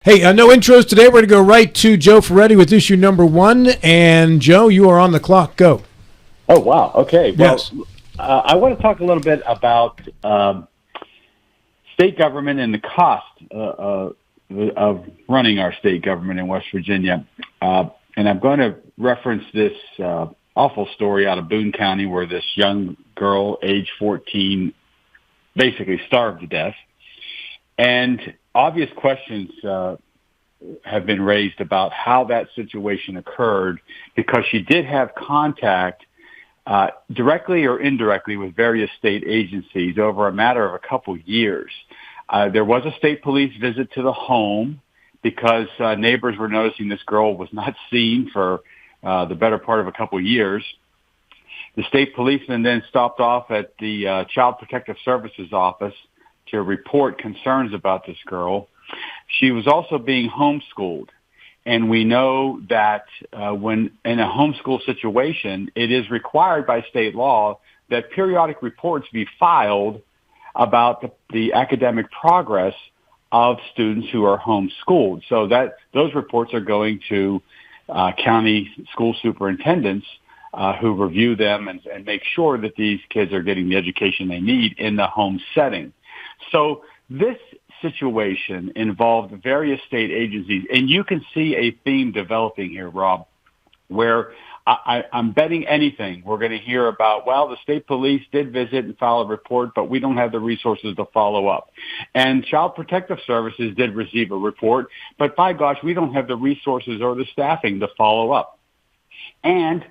Hey, no intros today. We're going to go right to Joe Ferretti with issue number 1. And, Joe, you are on the clock. Go. Oh, wow. Okay. Yes. Well, I want to talk a little bit about state government and the cost of running our state government in West Virginia. And I'm going to reference this awful story out of Boone County where this young girl, age 14, basically starved to death. And obvious questions have been raised about how that situation occurred because she did have contact directly or indirectly with various state agencies over a matter of a couple years. There was a state police visit to the home because neighbors were noticing this girl was not seen for the better part of a couple years. The state policeman then stopped off at the Child Protective Services office to report concerns about this girl. She was also being homeschooled. And we know that when in a homeschool situation, it is required by state law that periodic reports be filed about the academic progress of students who are homeschooled. So that those reports are going to county school superintendents who review them and make sure that these kids are getting the education they need in the home setting. So this situation involved various state agencies, and you can see a theme developing here, Rob, where I'm betting anything we're going to hear about, well, the state police did visit and file a report, but we don't have the resources to follow up. And Child Protective Services did receive a report, but by gosh, we don't have the resources or the staffing to follow up. And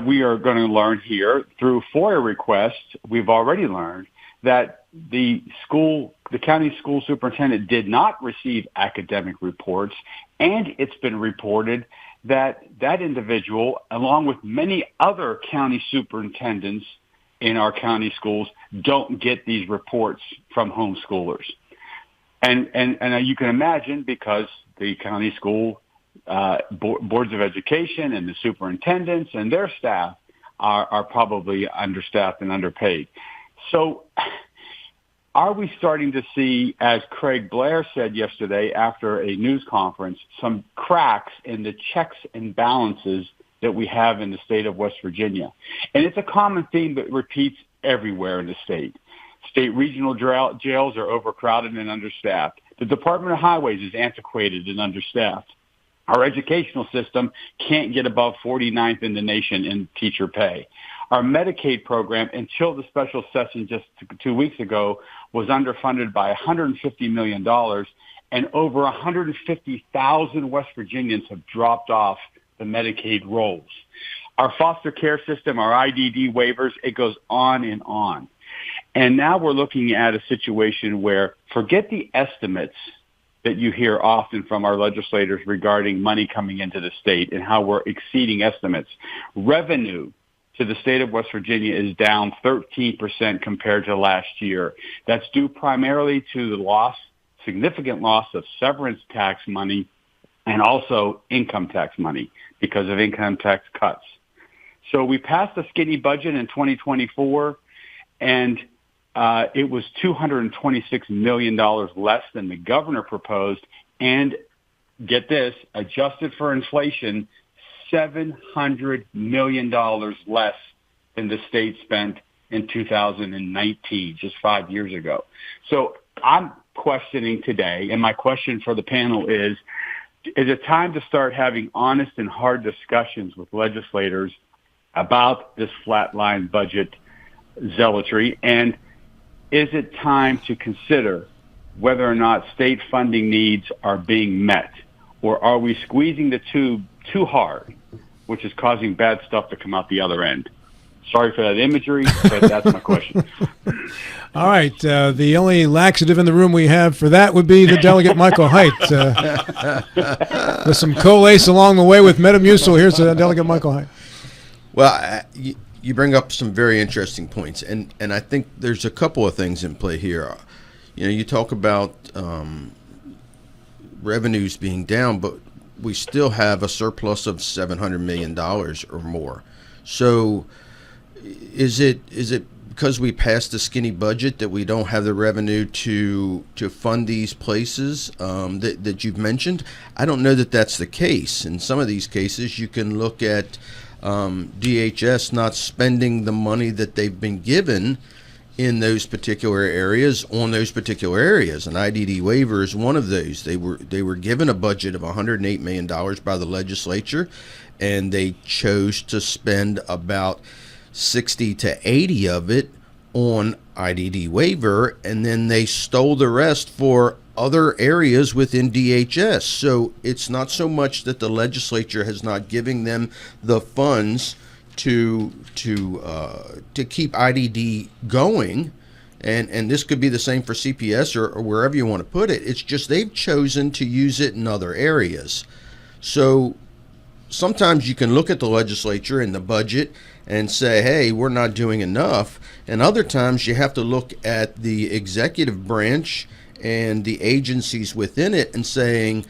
we are going to learn here through FOIA requests, we've already learned that the county school superintendent did not receive academic reports, and it's been reported that that individual, along with many other county superintendents in our county schools, don't get these reports from homeschoolers. And you can imagine, because the county school boards of education and the superintendents and their staff are probably understaffed and underpaid. So are we starting to see, as Craig Blair said yesterday after a news conference, some cracks in the checks and balances that we have in the state of West Virginia? And it's a common theme that repeats everywhere in the state. State regional jails are overcrowded and understaffed. The Department of Highways is antiquated and understaffed. Our educational system can't get above 49th in the nation in teacher pay. Our Medicaid program, until the special session just 2 weeks ago, was underfunded by $150 million, and over 150,000 West Virginians have dropped off the Medicaid rolls. Our foster care system, our IDD waivers, it goes on and on. And now we're looking at a situation where, forget the estimates that you hear often from our legislators regarding money coming into the state and how we're exceeding estimates. Revenue to the state of West Virginia is down 13% compared to last year. That's due primarily to the significant loss of severance tax money and also income tax money because of income tax cuts. So we passed a skinny budget in 2024, and it was $226 million less than the governor proposed, and get this, adjusted for inflation, $700 million less than the state spent in 2019, just 5 years ago. So I'm questioning today, and my question for the panel is it time to start having honest and hard discussions with legislators about this flatline budget zealotry? And is it time to consider whether or not state funding needs are being met? Or are we squeezing the tube too hard, which is causing bad stuff to come out the other end? Sorry for that imagery, but that's my question. All right. The only laxative in the room we have for that would be the Delegate Michael Haidt. With some Colace along the way with Metamucil, here's Delegate Michael Haidt. Well, you bring up some very interesting points, and I think there's a couple of things in play here. You know, you talk about revenues being down, but we still have a surplus of $700 million or more. So is it because we passed the skinny budget that we don't have the revenue to fund these places that you've mentioned. I don't know that that's the case. In some of these cases, you can look at DHS not spending the money that they've been given in those particular areas on those particular areas. An IDD waiver is one of those. They were given a budget of $108 million by the legislature, and they chose to spend about 60 to 80 of it on IDD waiver, and then they stole the rest for other areas within DHS. So it's not so much that the legislature has not given them the funds to keep IDD going, and this could be the same for CPS or wherever you want to put it. It's just they've chosen to use it in other areas. So sometimes you can look at the legislature and the budget and say, hey, we're not doing enough. And other times you have to look at the executive branch and the agencies within it and saying,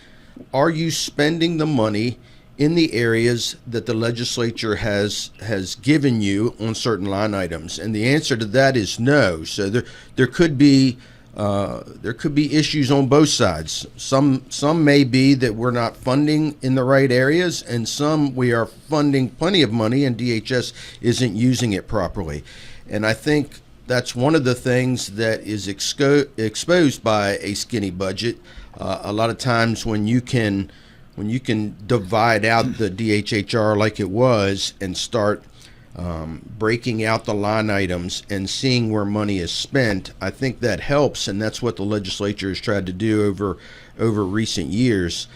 are you spending the money in the areas that the legislature has given you on certain line items? And the answer to that is no. So there could be issues on both sides. Some may be that we're not funding in the right areas, and some we are funding plenty of money and DHS isn't using it properly. And I think that's one of the things that is exposed by a skinny budget. A lot of times when you can divide out the DHHR like it was and start breaking out the line items and seeing where money is spent, I think that helps, and that's what the legislature has tried to do over recent years,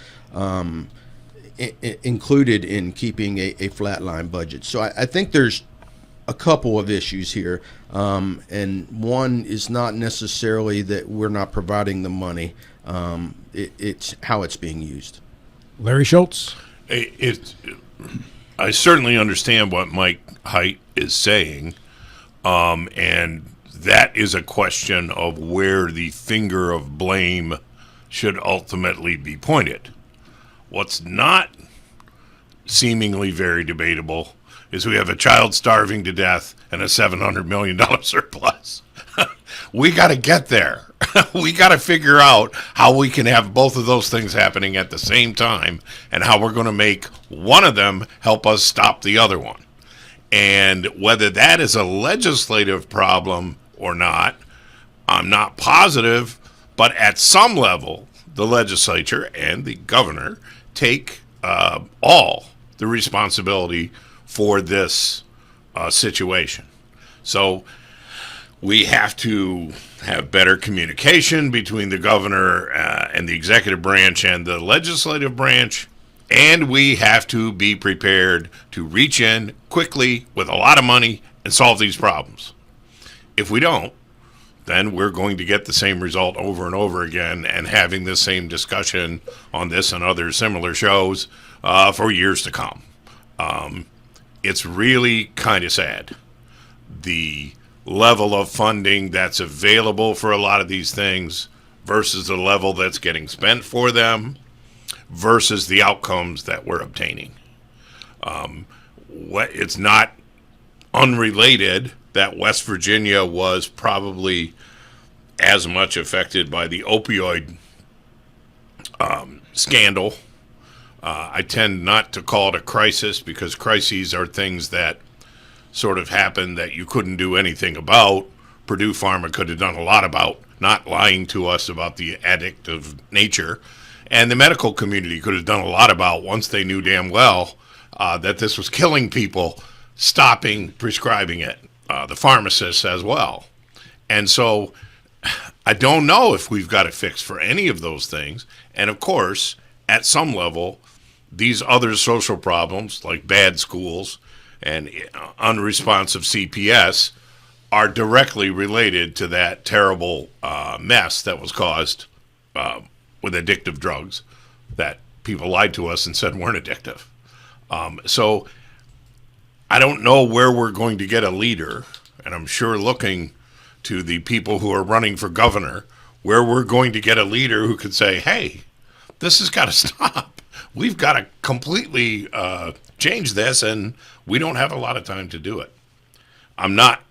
included in keeping a flatline budget. So I think there's a couple of issues here, and one is not necessarily that we're not providing the money. It's how it's being used. Larry Schultz. I certainly understand what Mike Height is saying, and that is a question of where the finger of blame should ultimately be pointed. What's not seemingly very debatable is we have a child starving to death and a $700 million surplus. We got to get there. We got to figure out how we can have both of those things happening at the same time and how we're going to make one of them help us stop the other one. And whether that is a legislative problem or not, I'm not positive, but at some level, the legislature and the governor take all the responsibility for this situation. So we have to have better communication between the governor and the executive branch and the legislative branch, and we have to be prepared to reach in quickly with a lot of money and solve these problems. If we don't, then we're going to get the same result over and over again and having the same discussion on this and other similar shows for years to come. It's really kind of sad. The level of funding that's available for a lot of these things versus the level that's getting spent for them versus the outcomes that we're obtaining. It's not unrelated that West Virginia was probably as much affected by the opioid scandal. I tend not to call it a crisis because crises are things that sort of happened that you couldn't do anything about. Purdue Pharma could have done a lot about not lying to us about the addictive nature. And the medical community could have done a lot about, once they knew damn well that this was killing people, stopping prescribing it. The pharmacists as well. And so I don't know if we've got a fix for any of those things. And of course, at some level, these other social problems like bad schools and unresponsive CPS are directly related to that terrible mess that was caused with addictive drugs that people lied to us and said weren't addictive. So I don't know where we're going to get a leader, and I'm sure looking to the people who are running for governor, where we're going to get a leader who could say, hey, this has got to stop. We've got to completely change this, and we don't have a lot of time to do it. I'm not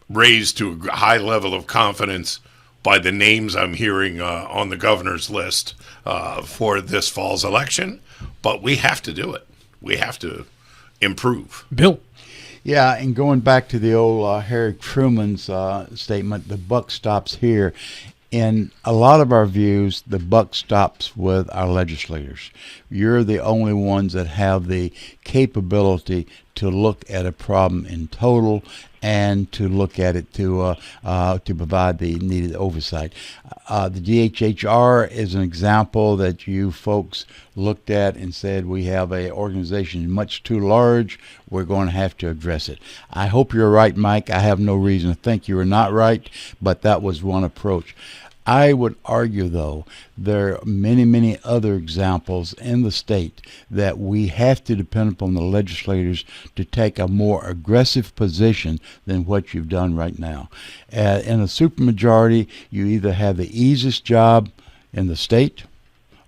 raised to a high level of confidence by the names I'm hearing on the governor's list for this fall's election, but we have to do it. We have to improve. Bill. Yeah, and going back to the old Harry Truman's statement, the buck stops here. In a lot of our views, the buck stops with our legislators. You're the only ones that have the capability to look at a problem in total and to look at it to provide the needed oversight. The DHHR is an example that you folks looked at and said we have an organization much too large. We're going to have to address it. I hope you're right, Mike. I have no reason to think you are not right, but that was one approach. I would argue, though, there are many, many other examples in the state that we have to depend upon the legislators to take a more aggressive position than what you've done right now. In a supermajority, you either have the easiest job in the state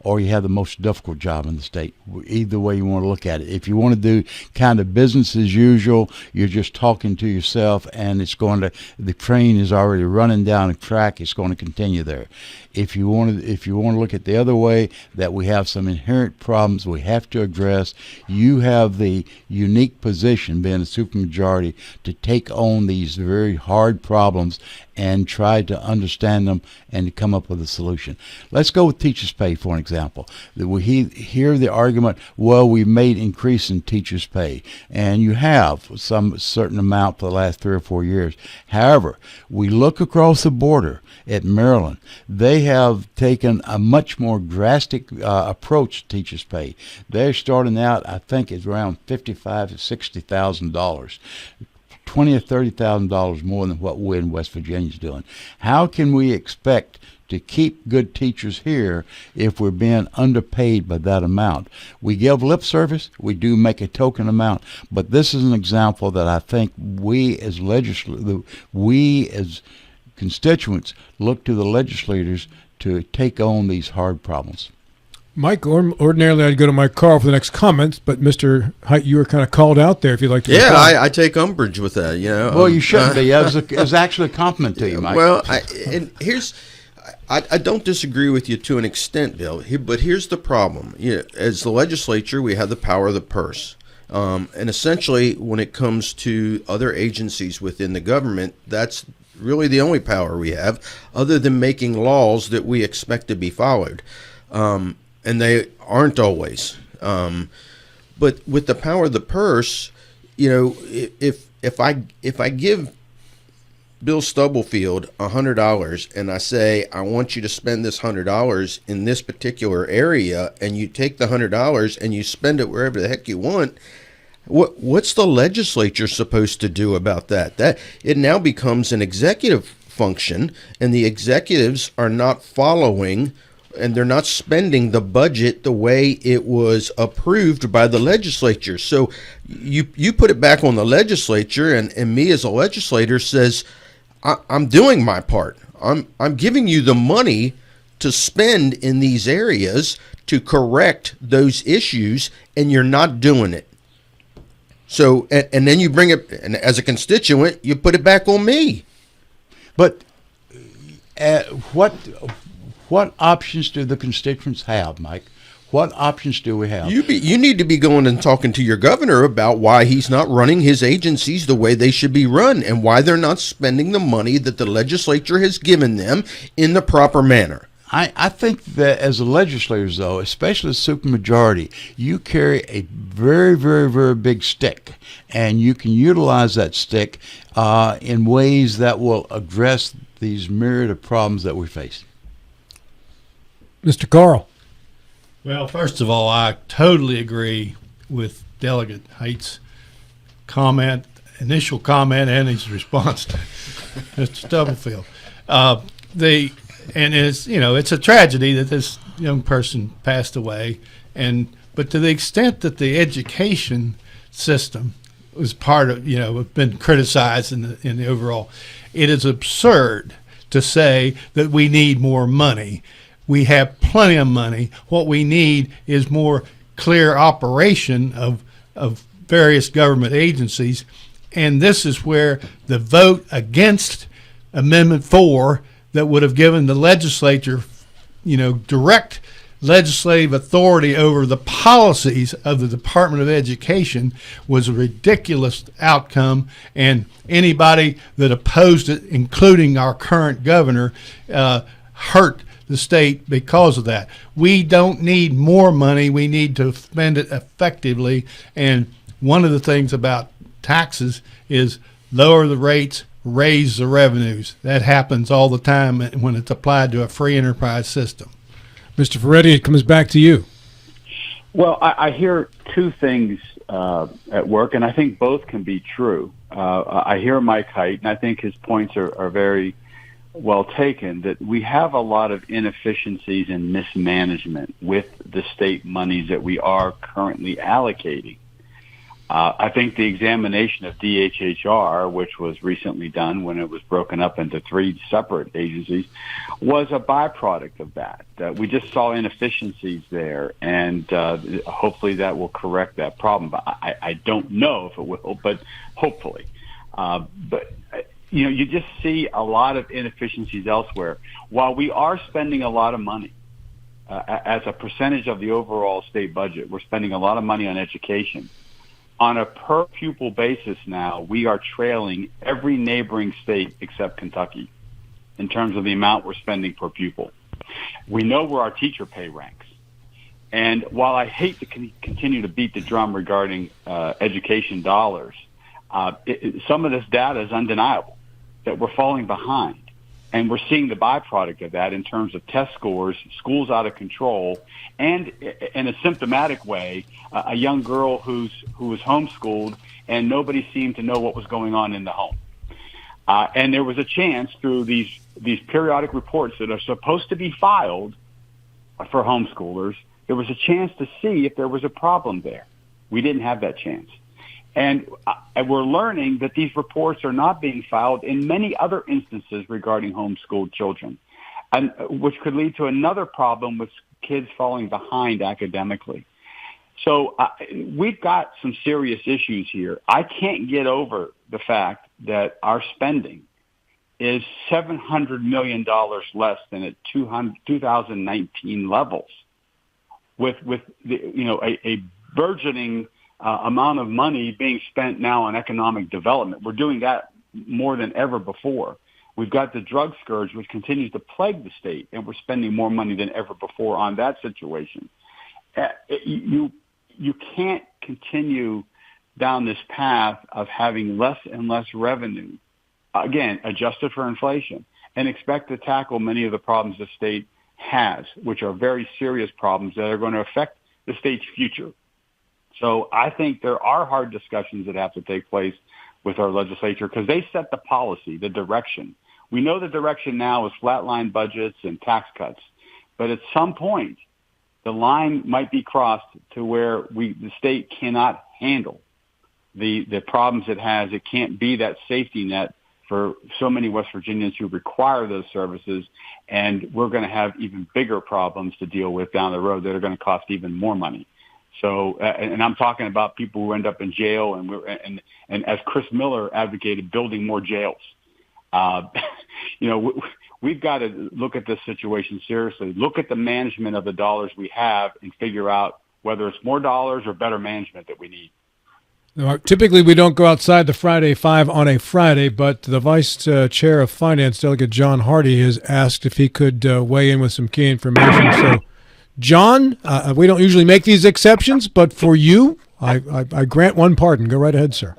or you have the most difficult job in the state. Either way you want to look at it. If you want to do kind of business as usual, you're just talking to yourself, and the train is already running down the track. It's going to continue there. If you want to look at the other way, that we have some inherent problems we have to address, you have the unique position, being a supermajority, to take on these very hard problems and try to understand them and to come up with a solution. Let's go with teachers' pay, for an example. We hear the argument, well, we made increase in teachers' pay, and you have some certain amount for the last 3 or 4 years. However, we look across the border at Maryland. They have taken a much more drastic approach to teachers' pay. They're starting out, I think, it's around $55,000 to $60,000. $20,000 or $30,000 more than what we in West Virginia is doing. How can we expect to keep good teachers here if we're being underpaid by that amount? We give lip service, we do make a token amount, but this is an example that I think we as constituents look to the legislators to take on these hard problems. Mike, ordinarily I'd go to Mike Carl for the next comments, but Mr. Height, you were kind of called out there if you'd like to. Yeah, I take umbrage with that. Well, you shouldn't be. It was actually a compliment to you, Mike. Well, I don't disagree with you to an extent, Bill, but here's the problem. As the legislature, we have the power of the purse. And essentially, when it comes to other agencies within the government, that's really the only power we have, other than making laws that we expect to be followed. And they aren't always. But with the power of the purse, if I give Bill Stubblefield $100 and I say, I want you to spend this $100 in this particular area, and you take the $100 and you spend it wherever the heck you want, what's the legislature supposed to do about that? That it now becomes an executive function, and the executives are not following, and they're not spending the budget the way it was approved by the legislature. So you put it back on the legislature, and me as a legislator says, I'm doing my part. I'm giving you the money to spend in these areas to correct those issues, and you're not doing it. So, and then you bring it, and as a constituent, you put it back on me. But what options do the constituents have, Mike? What options do we have? You need to be going and talking to your governor about why he's not running his agencies the way they should be run, and why they're not spending the money that the legislature has given them in the proper manner. I think that as a legislators, though, especially a supermajority, you carry a very, very, very big stick, and you can utilize that stick in ways that will address these myriad of problems that we face. Mr. Carl. Well, first of all, I totally agree with Delegate Height's initial comment, and his response to Mr. Stubblefield. And it's a tragedy that this young person passed away, but to the extent that the education system was part of, been criticized in the overall, it is absurd to say that we need more money. We have plenty of money. What we need is more clear operation of various government agencies And this is where the vote against Amendment 4 that would have given the legislature, direct legislative authority over the policies of the Department of Education was a ridiculous outcome, and anybody that opposed it, including our current governor, hurt the state because of that. We don't need more money. We need to spend it effectively, and one of the things about taxes is lower the rates, raise the revenues. That happens all the time when it's applied to a free enterprise system. Mr. Ferretti, it comes back to you. Well, I hear two things at work, and I think both can be true. I hear Mike Height, and I think his points are very well taken, that we have a lot of inefficiencies and mismanagement with the state monies that we are currently allocating. I think the examination of DHHR, which was recently done when it was broken up into 3 separate agencies, was a byproduct of that. We just saw inefficiencies there, and hopefully that will correct that problem. But I don't know if it will, but hopefully. You just see a lot of inefficiencies elsewhere. While we are spending a lot of money as a percentage of the overall state budget, we're spending a lot of money on education. On a per pupil basis now, we are trailing every neighboring state except Kentucky in terms of the amount we're spending per pupil. We know where our teacher pay ranks. And while I hate to continue to beat the drum regarding education dollars, some of this data is undeniable, that we're falling behind. And we're seeing the byproduct of that in terms of test scores, schools out of control, and in a symptomatic way, a young girl who was homeschooled and nobody seemed to know what was going on in the home. And there was a chance through these periodic reports that are supposed to be filed for homeschoolers, there was a chance to see if there was a problem there. We didn't have that chance. And we're learning that these reports are not being filed in many other instances regarding homeschooled children, and which could lead to another problem with kids falling behind academically. So we've got some serious issues here. I can't get over the fact that our spending is $700 million less than at 2019 levels, with a burgeoning amount of money being spent now on economic development. We're doing that more than ever before. We've got the drug scourge, which continues to plague the state, and we're spending more money than ever before on that situation. You can't continue down this path of having less and less revenue, again, adjusted for inflation, and expect to tackle many of the problems the state has, which are very serious problems that are going to affect the state's future. So I think there are hard discussions that have to take place with our legislature because they set the policy, the direction. We know the direction now is flatline budgets and tax cuts, but at some point the line might be crossed to where the state cannot handle the problems it has. It can't be that safety net for so many West Virginians who require those services, and we're going to have even bigger problems to deal with down the road that are going to cost even more money. So, and I'm talking about people who end up in jail, and as Chris Miller advocated, building more jails. We've got to look at this situation seriously. Look at the management of the dollars we have and figure out whether it's more dollars or better management that we need. Now, typically, we don't go outside the Friday Five on a Friday, but the Vice Chair of Finance, Delegate John Hardy, has asked if he could weigh in with some key information. So, John, we don't usually make these exceptions, but for you, I grant one pardon. Go right ahead, sir.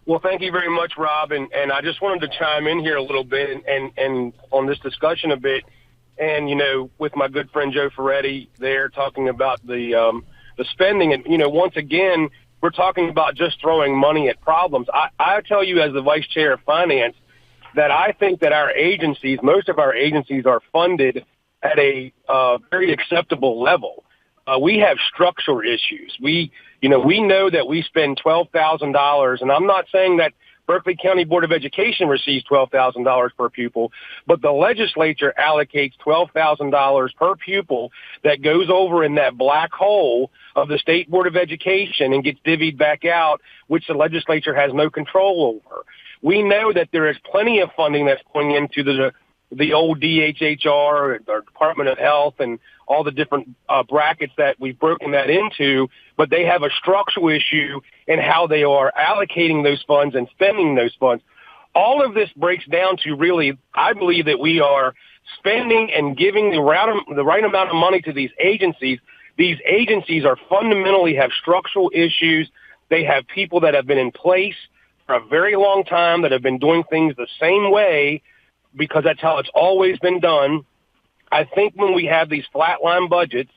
Well, thank you very much, Rob, and I just wanted to chime in here a little bit and on this discussion a bit, and with my good friend Joe Ferretti there talking about the spending, and once again we're talking about just throwing money at problems. I tell you, as the Vice Chair of Finance, that I think that our agencies, most of our agencies, are funded at a very acceptable level. We have structural issues. We know that we spend $12,000, and I'm not saying that Berkeley County Board of Education receives $12,000 per pupil, but the legislature allocates $12,000 per pupil that goes over in that black hole of the State Board of Education and gets divvied back out, which the legislature has no control over. We know that there is plenty of funding that's going into the old DHHR or Department of Health and all the different brackets that we've broken that into, but they have a structural issue in how they are allocating those funds and spending those funds. All of this breaks down to really, I believe that we are spending and giving the right amount of money to these agencies. These agencies are fundamentally have structural issues. They have people that have been in place for a very long time that have been doing things the same way because that's how it's always been done. I think when we have these flatline budgets,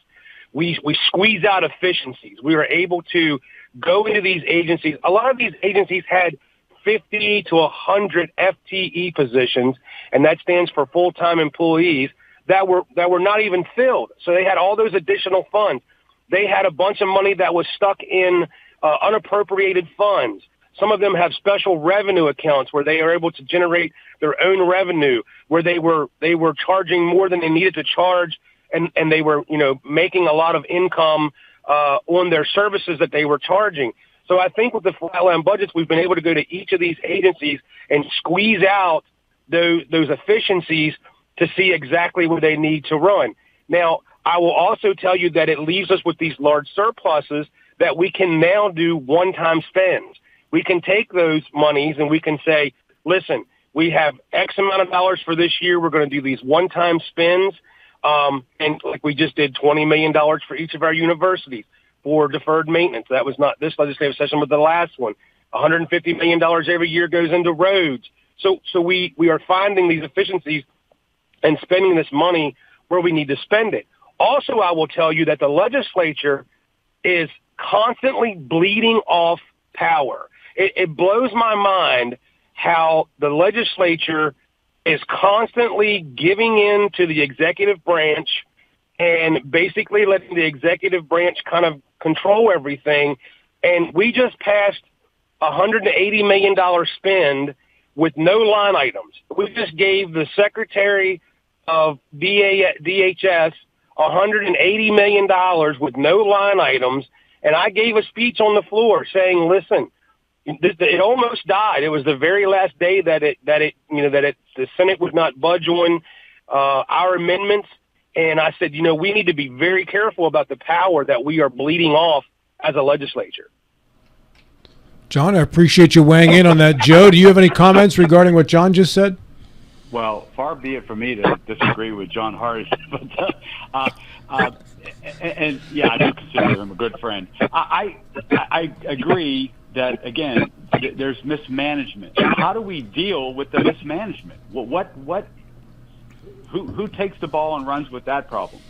we squeeze out efficiencies. We are able to go into these agencies. A lot of these agencies had 50 to 100 FTE positions, and that stands for full-time employees, that were not even filled. So they had all those additional funds. They had a bunch of money that was stuck in unappropriated funds. Some of them have special revenue accounts where they are able to generate their own revenue, where they were charging more than they needed to charge, and they were, making a lot of income on their services that they were charging. So I think with the flatline budgets, we've been able to go to each of these agencies and squeeze out those efficiencies to see exactly where they need to run. Now, I will also tell you that it leaves us with these large surpluses that we can now do one-time spends. We can take those monies and we can say, listen, we have X amount of dollars for this year. We're going to do these one-time spends. And like we just did $20 million for each of our universities for deferred maintenance. That was not this legislative session, but the last one. $150 million every year goes into roads. So we are finding these efficiencies and spending this money where we need to spend it. Also, I will tell you that the legislature is constantly bleeding off power. It blows my mind how the legislature is constantly giving in to the executive branch and basically letting the executive branch kind of control everything. And we just passed $180 million spend with no line items. We just gave the Secretary of DHS $180 million with no line items. And I gave a speech on the floor saying, listen, it almost died. It was the very last day that the Senate would not budge on our amendments. And I said, we need to be very careful about the power that we are bleeding off as a legislature. John, I appreciate you weighing in on that. Joe, do you have any comments regarding what John just said? Well, far be it for me to disagree with John Hardy, but and yeah, I do consider him a good friend. I agree that, again, there's mismanagement. How do we deal with the mismanagement? Who takes the ball and runs with that problem?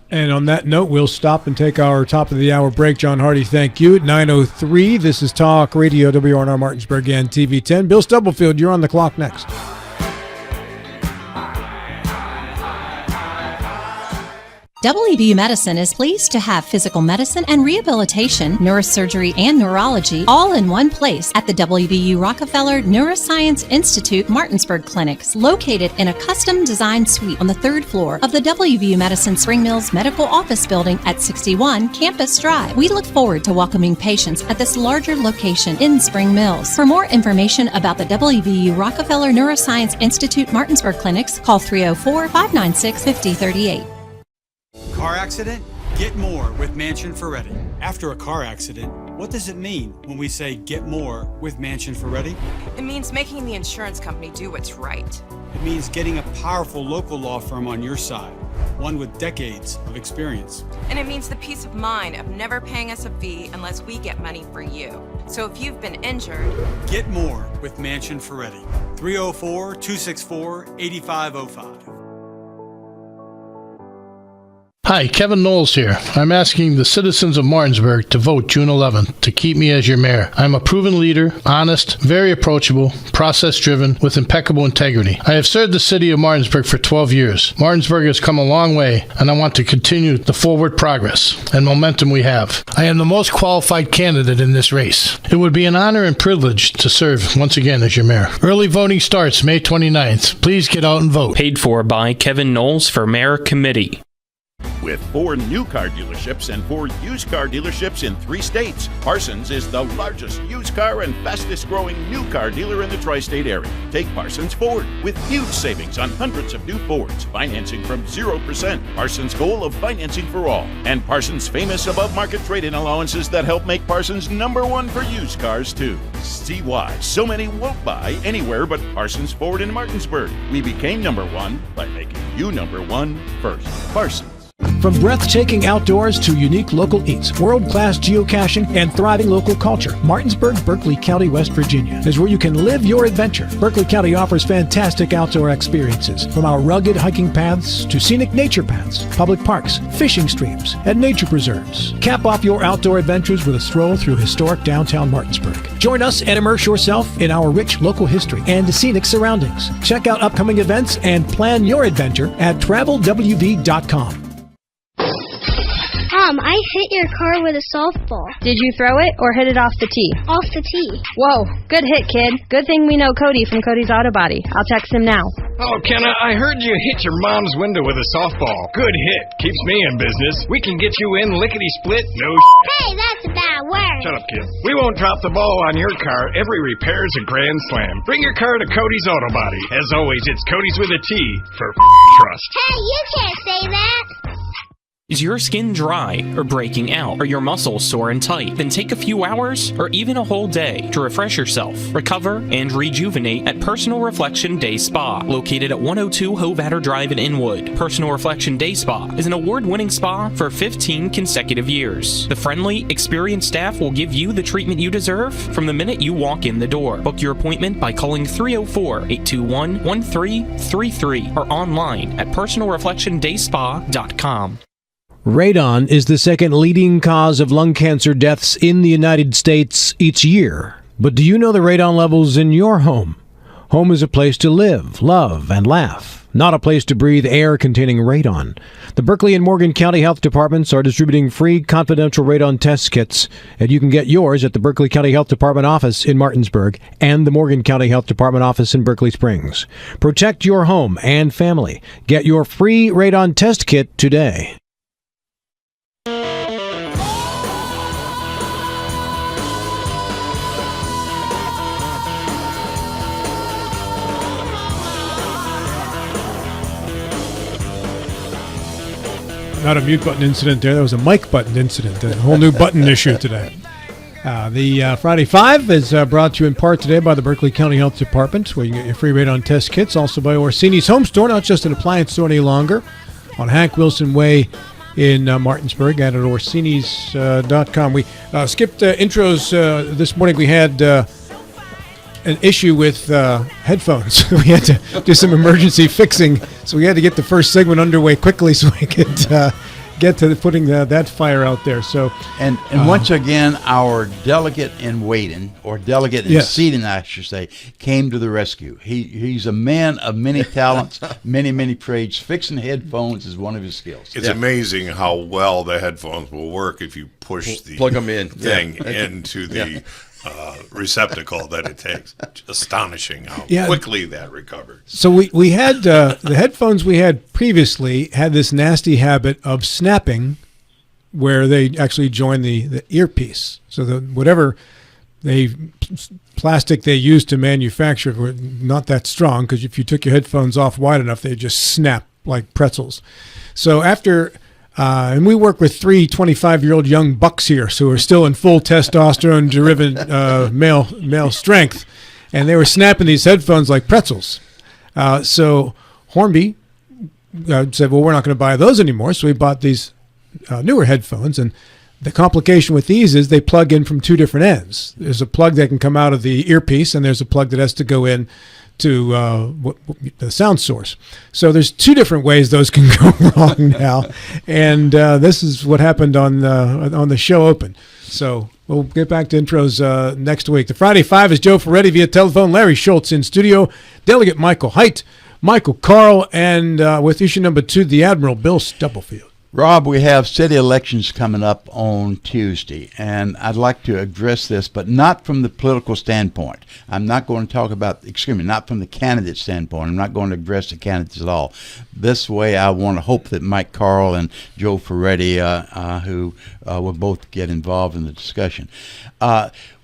And on that note, we'll stop and take our top of the hour break. John Hardy, thank you. At 9:03, this is Talk Radio, WRNR Martinsburg and TV10. Bill Stubblefield, you're on the clock next. WVU Medicine is pleased to have physical medicine and rehabilitation, neurosurgery, and neurology all in one place at the WVU Rockefeller Neuroscience Institute Martinsburg Clinics, located in a custom-designed suite on the third floor of the WVU Medicine Spring Mills Medical Office Building at 61 Campus Drive. We look forward to welcoming patients at this larger location in Spring Mills. For more information about the WVU Rockefeller Neuroscience Institute Martinsburg Clinics, call 304-596-5038. Car accident? Get more with Mansion Ferretti. After a car accident, what does it mean when we say get more with Mansion Ferretti? It means making the insurance company do what's right. It means getting a powerful local law firm on your side, one with decades of experience. And it means the peace of mind of never paying us a fee unless we get money for you. So if you've been injured, get more with Mansion Ferretti. 304-264-8505. Hi, Kevin Knowles here. I'm asking the citizens of Martinsburg to vote June 11th to keep me as your mayor. I'm a proven leader, honest, very approachable, process-driven, with impeccable integrity. I have served the city of Martinsburg for 12 years. Martinsburg has come a long way, and I want to continue the forward progress and momentum we have. I am the most qualified candidate in this race. It would be an honor and privilege to serve once again as your mayor. Early voting starts May 29th. Please get out and vote. Paid for by Kevin Knowles for Mayor Committee. With 4 new car dealerships and 4 used car dealerships in 3 states, Parsons is the largest used car and fastest growing new car dealer in the tri-state area. Take Parsons Ford with huge savings on hundreds of new Fords, financing from 0%. Parsons' goal of financing for all. And Parsons' famous above-market trade-in allowances that help make Parsons #1 for used cars, too. See why so many won't buy anywhere but Parsons Ford in Martinsburg. We became #1 by making you #1 first. Parsons. From breathtaking outdoors to unique local eats, world-class geocaching, and thriving local culture, Martinsburg, Berkeley County, West Virginia is where you can live your adventure. Berkeley County offers fantastic outdoor experiences, from our rugged hiking paths to scenic nature paths, public parks, fishing streams, and nature preserves. Cap off your outdoor adventures with a stroll through historic downtown Martinsburg. Join us and immerse yourself in our rich local history and scenic surroundings. Check out upcoming events and plan your adventure at travelwv.com. Mom, I hit your car with a softball. Did you throw it or hit it off the tee? Off the tee. Whoa, good hit, kid. Good thing we know Cody from Cody's Auto Body. I'll text him now. Oh, Kenna, I heard you hit your mom's window with a softball. Good hit. Keeps me in business. We can get you in lickety-split, no Hey, that's a bad word. Shut up, kid. We won't drop the ball on your car. Every repair's a grand slam. Bring your car to Cody's Auto Body. As always, it's Cody's with a T for trust. Hey, you can't say that. Is your skin dry or breaking out? Are your muscles sore and tight? Then take a few hours or even a whole day to refresh yourself, recover, and rejuvenate at Personal Reflection Day Spa, located at 102 Hovatter Drive in Inwood. Personal Reflection Day Spa is an award-winning spa for 15 consecutive years. The friendly, experienced staff will give you the treatment you deserve from the minute you walk in the door. Book your appointment by calling 304-821-1333 or online at personalreflectiondayspa.com. Radon is the second leading cause of lung cancer deaths in the United States each year. But do you know the radon levels in your home? Home is a place to live, love, and laugh, not a place to breathe air containing radon. The Berkeley and Morgan County Health Departments are distributing free confidential radon test kits, and you can get yours at the Berkeley County Health Department office in Martinsburg and the Morgan County Health Department office in Berkeley Springs. Protect your home and family. Get your free radon test kit today. Not a mute button incident there. There was a mic button incident. A whole new button issue today. The Friday 5 is brought to you in part today by the Berkeley County Health Department, where you can get your free radon test kits. Also by Orsini's Home Store, not just an appliance store any longer, on Hank Wilson Way in Martinsburg at Orsinis.com. We skipped intros this morning. We had an issue with headphones. We had to do some emergency fixing, so we had to get the first segment underway quickly so we could get to putting that fire out there. So and once again, our delegate in waiting, or delegate in seating, I should say, came to the rescue. He's a man of many talents, many trades. Fixing headphones is one of his skills. It's amazing how well the headphones will work if you push the plug them in thing into the receptacle that it takes. Astonishing how quickly that recovered. So we had the headphones we had previously had this nasty habit of snapping, where they actually join the earpiece. So whatever plastic they used to manufacture were not that strong, because if you took your headphones off wide enough, they just snap like pretzels. So after and we work with 3 25-year-old young bucks here, so we're still in full testosterone-driven male strength, and they were snapping these headphones like pretzels. So Hornby said, well, we're not going to buy those anymore, so we bought these newer headphones, and the complication with these is they plug in from 2 different ends. There's a plug that can come out of the earpiece, and there's a plug that has to go in the sound source. So there's two different ways those can go wrong now, and this is what happened on the show open. So we'll get back to intros next week. The Friday Five is Joe Ferretti via telephone, Larry Schultz in studio, Delegate Michael Haidt, Michael Carl, and with issue number 2, the Admiral Bill Stubblefield. Rob, we have city elections coming up on Tuesday, and I'd like to address this, but not from the political standpoint. I'm not going to talk about, not from the candidate standpoint. I'm not going to address the candidates at all. This way, I want to hope that Mike Carl and Joe Ferretti, who will both get involved in the discussion.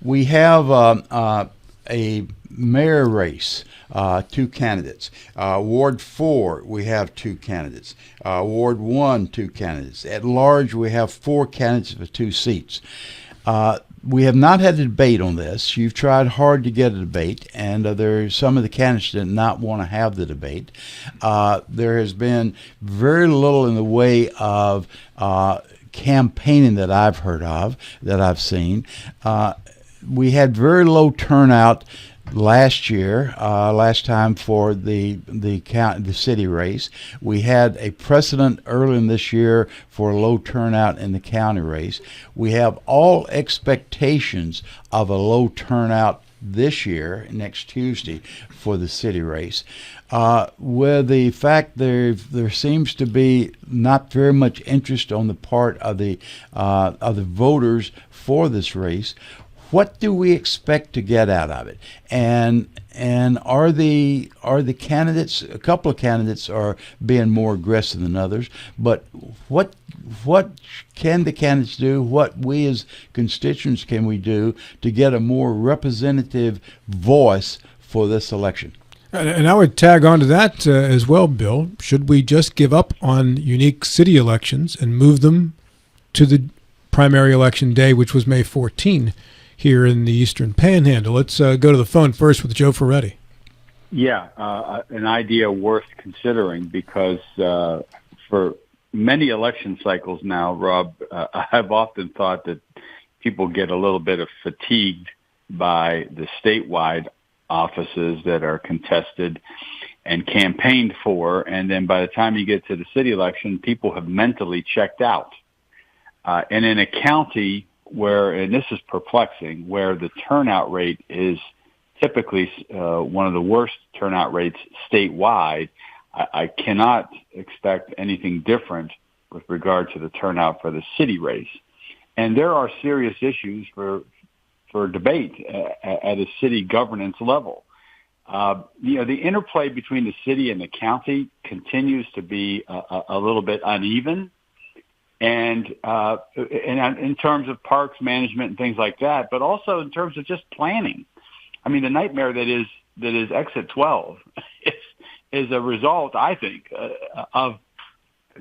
We have a mayor race. 2 candidates. Ward 4, we have 2 candidates. Ward 1, 2 candidates. At large, we have 4 candidates for 2 seats. We have not had a debate on this. You've tried hard to get a debate, and there are some of the candidates that did not want to have the debate. There has been very little in the way of campaigning that I've heard of, that I've seen. We had very low turnout last time for the city race. We had a precedent early in this year for a low turnout in the county race. We have all expectations of a low turnout this year, next Tuesday, for the city race. With the fact there seems to be not very much interest on the part of the voters for this race. What do we expect to get out of it? And are the candidates, a couple of candidates are being more aggressive than others, but what can the candidates do? What we as constituents can we do to get a more representative voice for this election? And I would tag on to that as well, Bill. Should we just give up on unique city elections and move them to the primary election day, which was May 14? Here in the Eastern Panhandle. Let's go to the phone first with Joe Ferretti. Yeah, an idea worth considering because for many election cycles now, Rob, I've often thought that people get a little bit of fatigued by the statewide offices that are contested and campaigned for, and then by the time you get to the city election, people have mentally checked out. And in a county where, and this is perplexing, where the turnout rate is typically one of the worst turnout rates statewide, I cannot expect anything different with regard to the turnout for the city race. And there are serious issues for debate at a city governance level. The interplay between the city and the county continues to be a little bit uneven. And in terms of parks management and things like that, but also in terms of just planning. I mean, the nightmare that is Exit 12 is a result, I think, of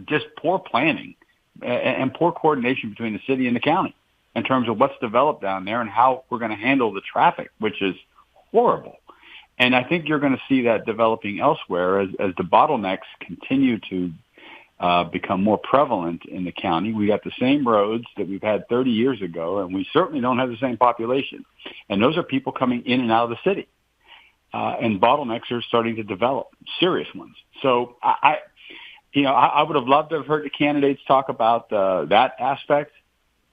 just poor planning and poor coordination between the city and the county in terms of what's developed down there and how we're going to handle the traffic, which is horrible. And I think you're going to see that developing elsewhere as the bottlenecks continue to become more prevalent in the county. We got the same roads that we've had 30 years ago, and we certainly don't have the same population. And those are people coming in and out of the city. And bottlenecks are starting to develop, serious ones. So I would have loved to have heard the candidates talk about that aspect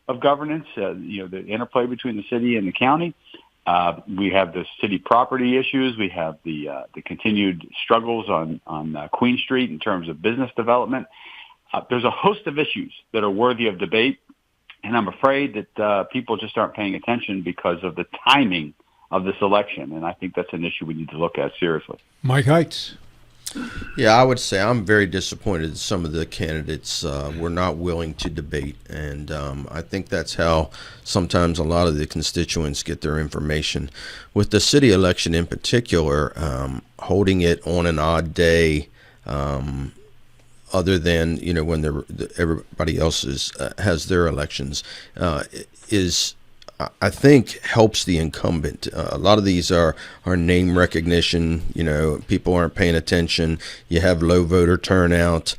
of governance, the interplay between the city and the county. We have the city property issues. We have the continued struggles on Queen Street in terms of business development. There's a host of issues that are worthy of debate, and I'm afraid that people just aren't paying attention because of the timing of this election, and I think that's an issue we need to look at seriously. Mike Haidt. Yeah, I would say I'm very disappointed that some of the candidates were not willing to debate, and I think that's how sometimes a lot of the constituents get their information. With the city election in particular, holding it on an odd day, other than when everybody else has their elections, is I think helps the incumbent. A lot of these are name recognition. People aren't paying attention. You have low voter turnout.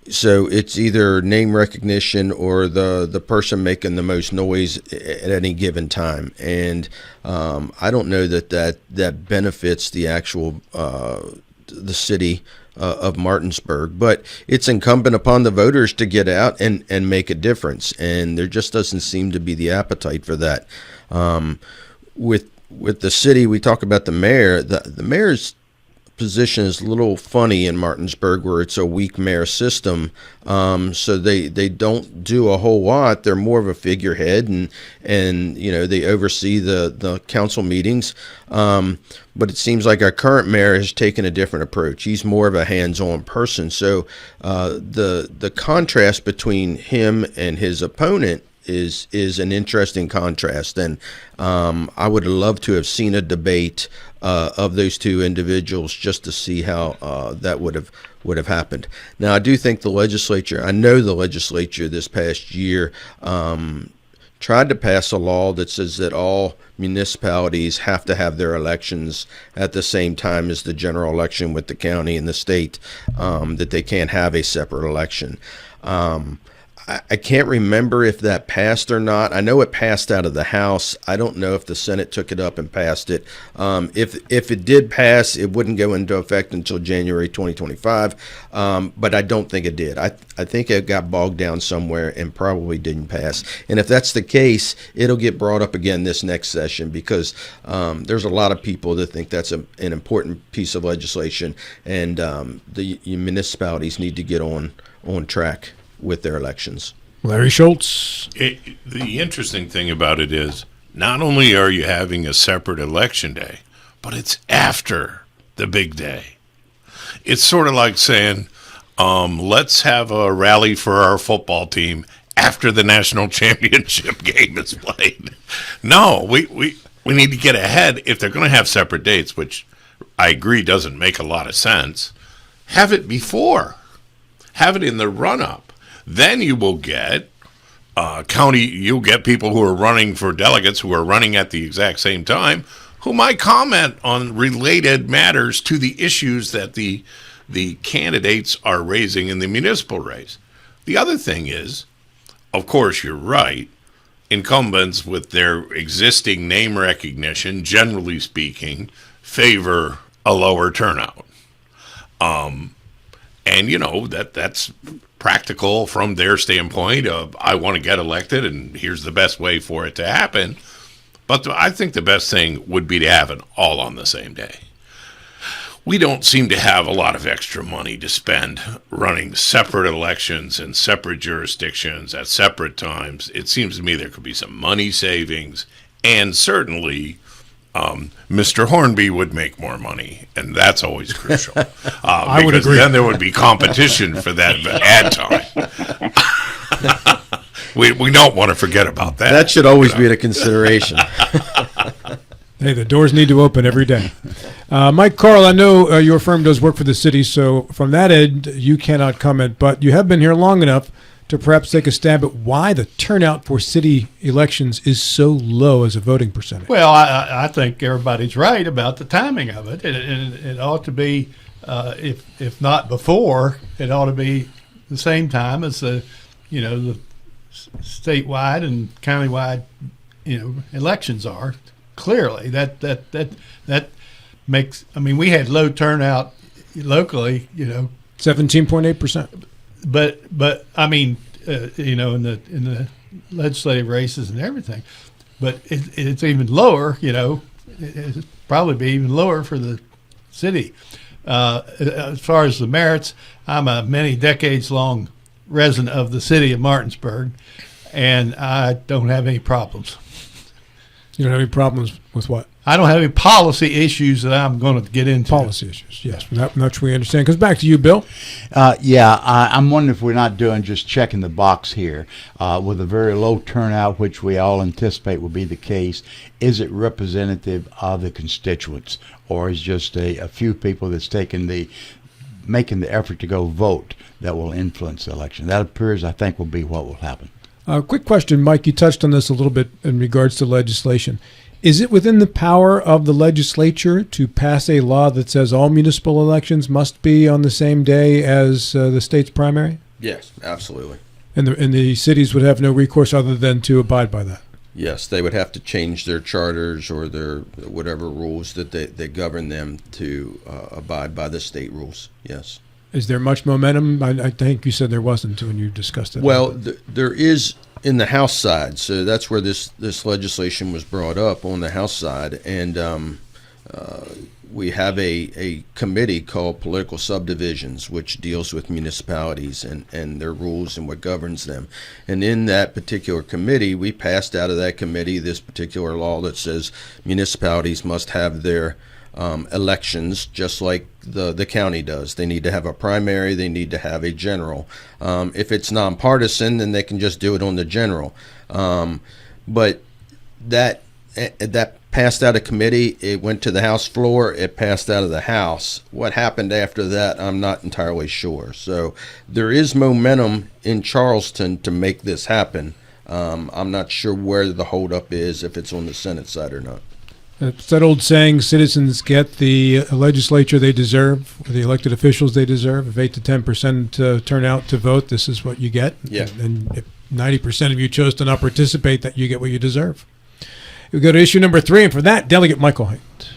So it's either name recognition or the person making the most noise at any given time. And I don't know that benefits the actual the city of Martinsburg, but it's incumbent upon the voters to get out and make a difference. And there just doesn't seem to be the appetite for that. With the city, we talk about the mayor. The mayor's position is a little funny in Martinsburg, where it's a weak mayor system. So they don't do a whole lot. They're more of a figurehead, and they oversee the council meetings. But it seems like our current mayor has taken a different approach. He's more of a hands-on person. So the contrast between him and his opponent is an interesting contrast, and I would love to have seen a debate of those two individuals just to see how that would have happened. Now, I do think I know the legislature this past year tried to pass a law that says that all municipalities have to have their elections at the same time as the general election with the county and the state, that they can't have a separate election. I can't remember if that passed or not. I know it passed out of the House. I don't know if the Senate took it up and passed it. If it did pass, it wouldn't go into effect until January 2025, but I don't think it did. I think it got bogged down somewhere and probably didn't pass. And if that's the case, it'll get brought up again this next session, because there's a lot of people that think that's an important piece of legislation, and the municipalities need to get on track with their elections. Larry Schultz. The interesting thing about it is, not only are you having a separate election day, but it's after the big day. It's sort of like saying, let's have a rally for our football team after the national championship game is played. No, we need to get ahead. If they're going to have separate dates, which I agree doesn't make a lot of sense, have it before. Have it in the run-up. Then you will get you'll get people who are running for delegates who are running at the exact same time, who might comment on related matters to the issues that the candidates are raising in the municipal race. The other thing is, of course, you're right, incumbents with their existing name recognition, generally speaking, favor a lower turnout. And, that's practical from their standpoint of, I want to get elected, and here's the best way for it to happen. But I think the best thing would be to have it all on the same day. We don't seem to have a lot of extra money to spend running separate elections in separate jurisdictions at separate times. It seems to me there could be some money savings, and certainly Mr. Hornby would make more money, and that's always crucial. I would agree. Then there would be competition for that ad time. We don't want to forget about that. That should always be a consideration. Hey, the doors need to open every day. Mike Carl, I know your firm does work for the city, so from that end, you cannot comment, but you have been here long enough to perhaps take a stab at why the turnout for city elections is so low as a voting percentage. Well, I think everybody's right about the timing of it. It ought to be, if not before, it ought to be the same time as the statewide and countywide, elections are. Clearly, that makes. I mean, we had low turnout locally. 17.8%. But I mean, in the legislative races and everything, but it's even lower. It's probably be even lower for the city. As far as the merits, I'm a many decades long resident of the city of Martinsburg, and I don't have any problems. You don't have any problems with what? I don't have any policy issues that I'm going to get into. Policy issues, yes. That much we understand. Goes back to you, Bill. I'm wondering if we're not doing just checking the box here. With a very low turnout, which we all anticipate will be the case, is it representative of the constituents, or is just a few people that's making the effort to go vote that will influence the election? That appears, I think, will be what will happen. Quick question, Mike. You touched on this a little bit in regards to legislation. Is it within the power of the legislature to pass a law that says all municipal elections must be on the same day as the state's primary? Yes, absolutely. And the cities would have no recourse other than to abide by that. Yes, they would have to change their charters or their whatever rules that they govern them to abide by the state rules. Yes. Is there much momentum? I think you said there wasn't when you discussed it. Well, there is in the House side, so that's where this legislation was brought up on the House side, and we have a committee called Political Subdivisions, which deals with municipalities and their rules and what governs them. And in that particular committee, we passed out of that committee this particular law that says municipalities must have their elections just like the county does. They need to have a primary, they need to have a general. If it's nonpartisan, then they can just do it on the general. But that passed out of committee, it went to the House floor, it passed out of the House. What happened after that, I'm not entirely sure. So there is momentum in Charleston to make this happen. I'm not sure where the holdup is, if it's on the Senate side or not. It's that old saying, citizens get the legislature they deserve, or the elected officials they deserve. If 8 to 10% turn out to vote, this is what you get. Yeah. And if 90% of you chose to not participate, that you get what you deserve. We go to issue number 3, and for that, Delegate Michael Haight.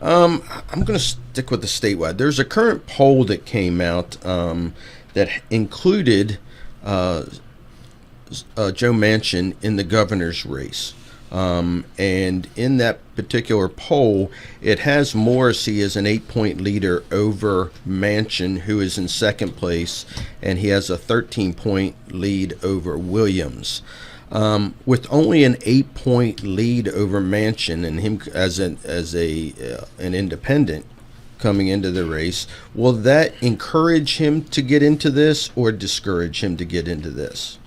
I'm going to stick with the statewide. There's a current poll that came out that included Joe Manchin in the governor's race. And in that particular poll, it has Morrissey as an 8-point leader over Manchin, who is in second place, and he has a 13-point lead over Williams. With only an 8-point lead over Manchin and him as an independent coming into the race, will that encourage him to get into this or discourage him to get into this?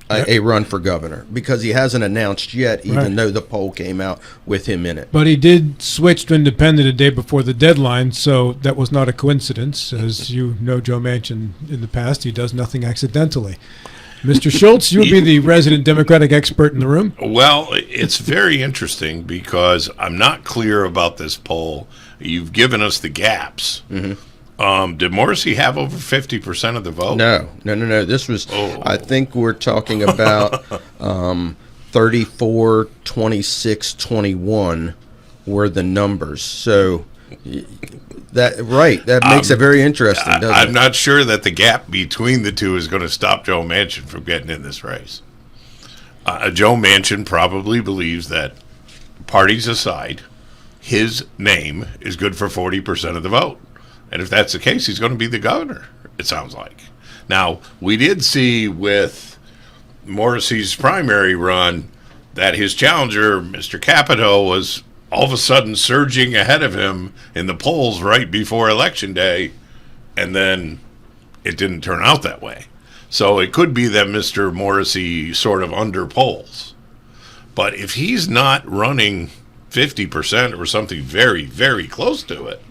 A run for governor, because he hasn't announced yet, even though the poll came out with him in it. But he did switch to independent a day before the deadline, so that was not a coincidence. As you know, Joe Manchin in the past, he does nothing accidentally. Mr. Schultz, you would be the resident Democratic expert in the room. Well, it's very interesting because I'm not clear about this poll. You've given us the gaps. Mm-hmm. Did Morrissey have over 50% of the vote? No. This was, I think we're talking about 34, 26, 21 were the numbers. So that makes it very interesting, doesn't it? I'm not sure that the gap between the two is going to stop Joe Manchin from getting in this race. Joe Manchin probably believes that, parties aside, his name is good for 40% of the vote. And if that's the case, he's going to be the governor, it sounds like. Now, we did see with Morrissey's primary run that his challenger, Mr. Capito, was all of a sudden surging ahead of him in the polls right before Election Day, and then it didn't turn out that way. So it could be that Mr. Morrissey sort of underpolls. But if he's not running 50% or something very, very close to it,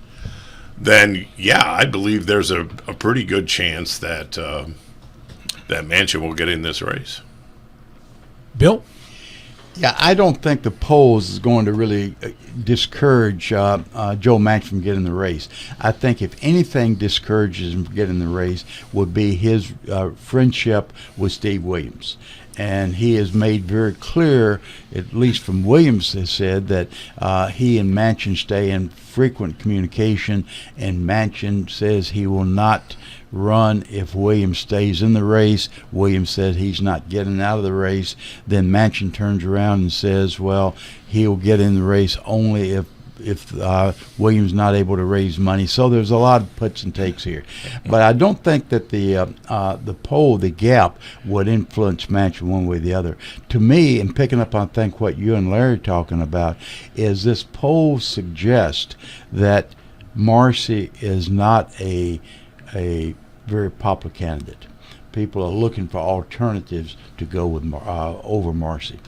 then, yeah, I believe there's a pretty good chance that that Manchin will get in this race. Bill? Yeah, I don't think the polls is going to really discourage Joe Manchin from getting the race. I think if anything discourages him from getting the race would be his friendship with Steve Williams. And he has made very clear, at least from Williams has said, that he and Manchin stay in frequent communication, and Manchin says he will not run if Williams stays in the race. Williams says he's not getting out of the race. Then Manchin turns around and says, well, he'll get in the race only if Williams not able to raise money. So there's a lot of puts and takes here. But I don't think that the poll, the gap, would influence Manchin one way or the other. To me, and picking up on think what you and Larry are talking about, is this poll suggests that Marcy is not a very popular candidate. People are looking for alternatives to go with over Marcy.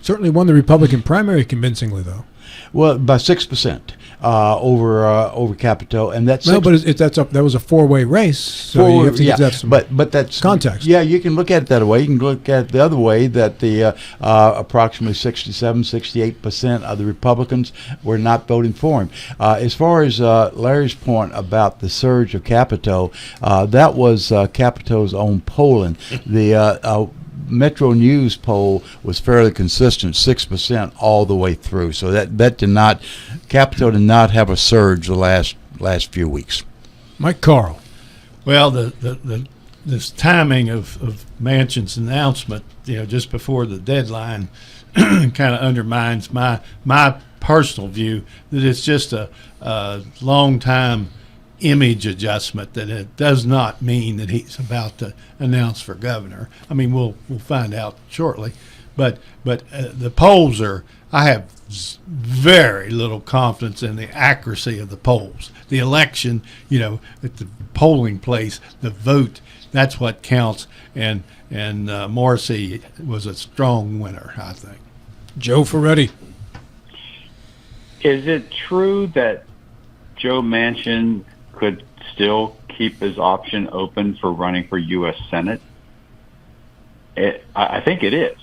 Certainly won the Republican primary convincingly, though. Well, by 6% over Capito, and that's no, but that was a four-way race. So you have to give that some but that's context. Yeah, you can look at it that way. You can look at it the other way, that the approximately 68% of the Republicans were not voting for him. As far as Larry's point about the surge of Capito, that was Capito's own polling. The Metro News poll was fairly consistent, 6% all the way through. So that did not, Capito did not have a surge the last few weeks. Mike Carl. Well, this timing of Manchin's announcement, just before the deadline, kind of undermines my personal view that it's just a long time image adjustment, that it does not mean that he's about to announce for governor. I mean, we'll find out shortly, but the polls I have very little confidence in the accuracy of the polls. The election, at the polling place, the vote, that's what counts, and Morrissey was a strong winner, I think. Joe Ferretti. Is it true that Joe Manchin could still keep his option open for running for U.S. Senate? I think it is,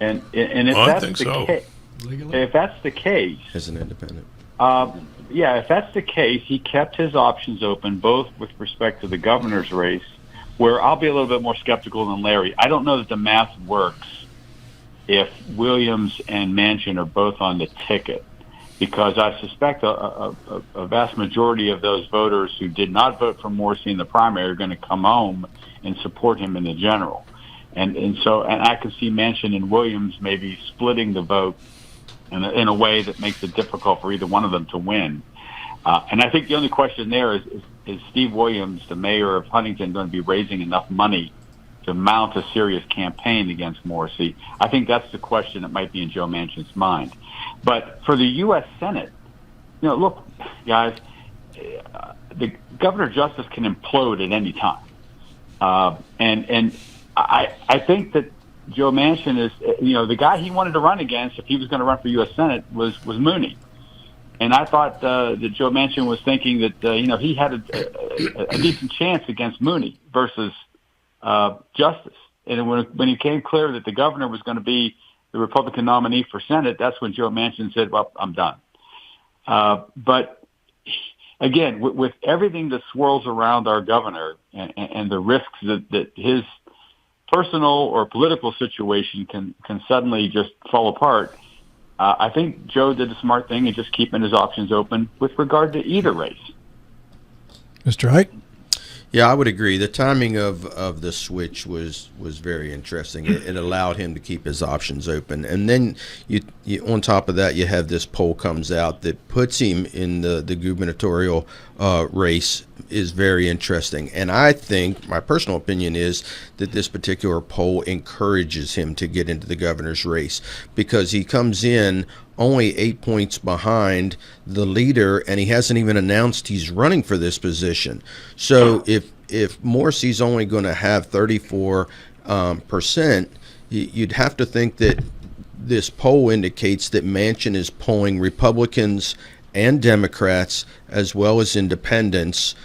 and if that's the case, if that's the case, as an independent, if that's the case, he kept his options open, both with respect to the governor's race, where I'll be a little bit more skeptical than Larry. I don't know that the math works if Williams and Manchin are both on the ticket, because I suspect a vast majority of those voters who did not vote for Morrissey in the primary are going to come home and support him in the general. And I can see Manchin and Williams maybe splitting the vote in a way that makes it difficult for either one of them to win. And I think the only question there is Steve Williams, the mayor of Huntington, going to be raising enough money to mount a serious campaign against Morrissey? I think that's the question that might be in Joe Manchin's mind. But for the U.S. Senate, look, guys, the governor justice can implode at any time. And I think that Joe Manchin is, the guy he wanted to run against if he was going to run for U.S. Senate was Mooney. And I thought that Joe Manchin was thinking that, he had a decent chance against Mooney versus Justice. And when it became clear that the governor was going to be the Republican nominee for Senate, that's when Joe Manchin said, well, I'm done. But again, with everything that swirls around our governor and the risks that his personal or political situation can suddenly just fall apart, I think Joe did a smart thing in just keeping his options open with regard to either race. Mr. Hite? Yeah, I would agree. The timing of the switch was very interesting. It allowed him to keep his options open. And then you on top of that, you have this poll comes out that puts him in the gubernatorial race is very interesting. And I think, my personal opinion is that this particular poll encourages him to get into the governor's race, because he comes in only 8 points behind the leader, and he hasn't even announced he's running for this position. So if Morrissey's only going to have 34%, you'd have to think that this poll indicates that Manchin is polling Republicans and Democrats as well as independents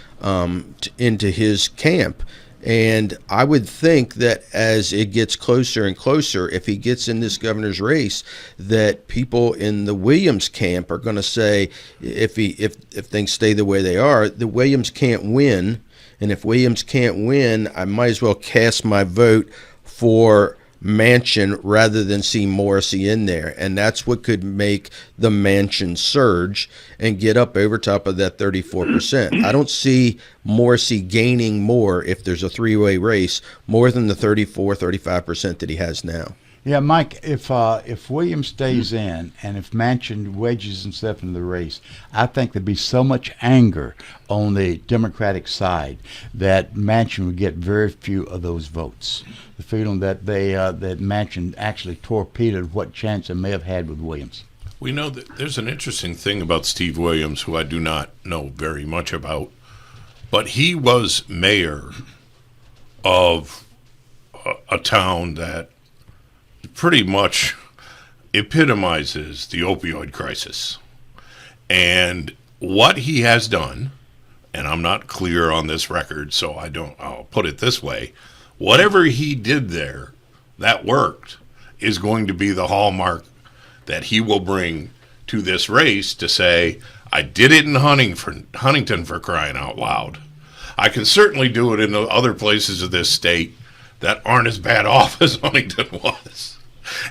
into his camp. And I would think that as it gets closer and closer, if he gets in this governor's race, that people in the Williams camp are going to say, if things stay the way they are, the Williams can't win. And if Williams can't win, I might as well cast my vote for Manchin rather than see Morrissey in there. And that's what could make the Manchin surge and get up over top of that 34%. I don't see Morrissey gaining more, if there's a three-way race, more than the 35% that he has now. Yeah, Mike, if Williams stays in and if Manchin wedges himself into the race, I think there'd be so much anger on the Democratic side that Manchin would get very few of those votes. The feeling that that Manchin actually torpedoed what chance it may have had with Williams. We know that there's an interesting thing about Steve Williams, who I do not know very much about, but he was mayor of a town that pretty much epitomizes the opioid crisis. And what he has done, and I'm not clear on this record, so I'll put it this way. Whatever he did there that worked is going to be the hallmark that he will bring to this race to say, I did it in Huntington for crying out loud. I can certainly do it in the other places of this state that aren't as bad off as Huntington was.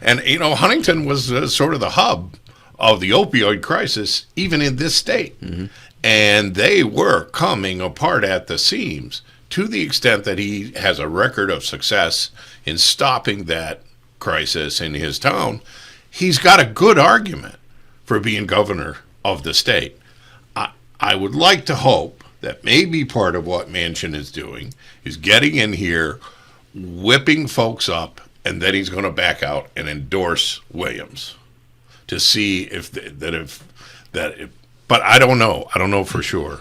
And, Huntington was sort of the hub of the opioid crisis, even in this state. Mm-hmm. And they were coming apart at the seams to the extent that he has a record of success in stopping that crisis in his town. He's got a good argument for being governor of the state. I would like to hope that maybe part of what Manchin is doing is getting in here, whipping folks up, and then he's going to back out and endorse Williams to see but I don't know. I don't know for sure.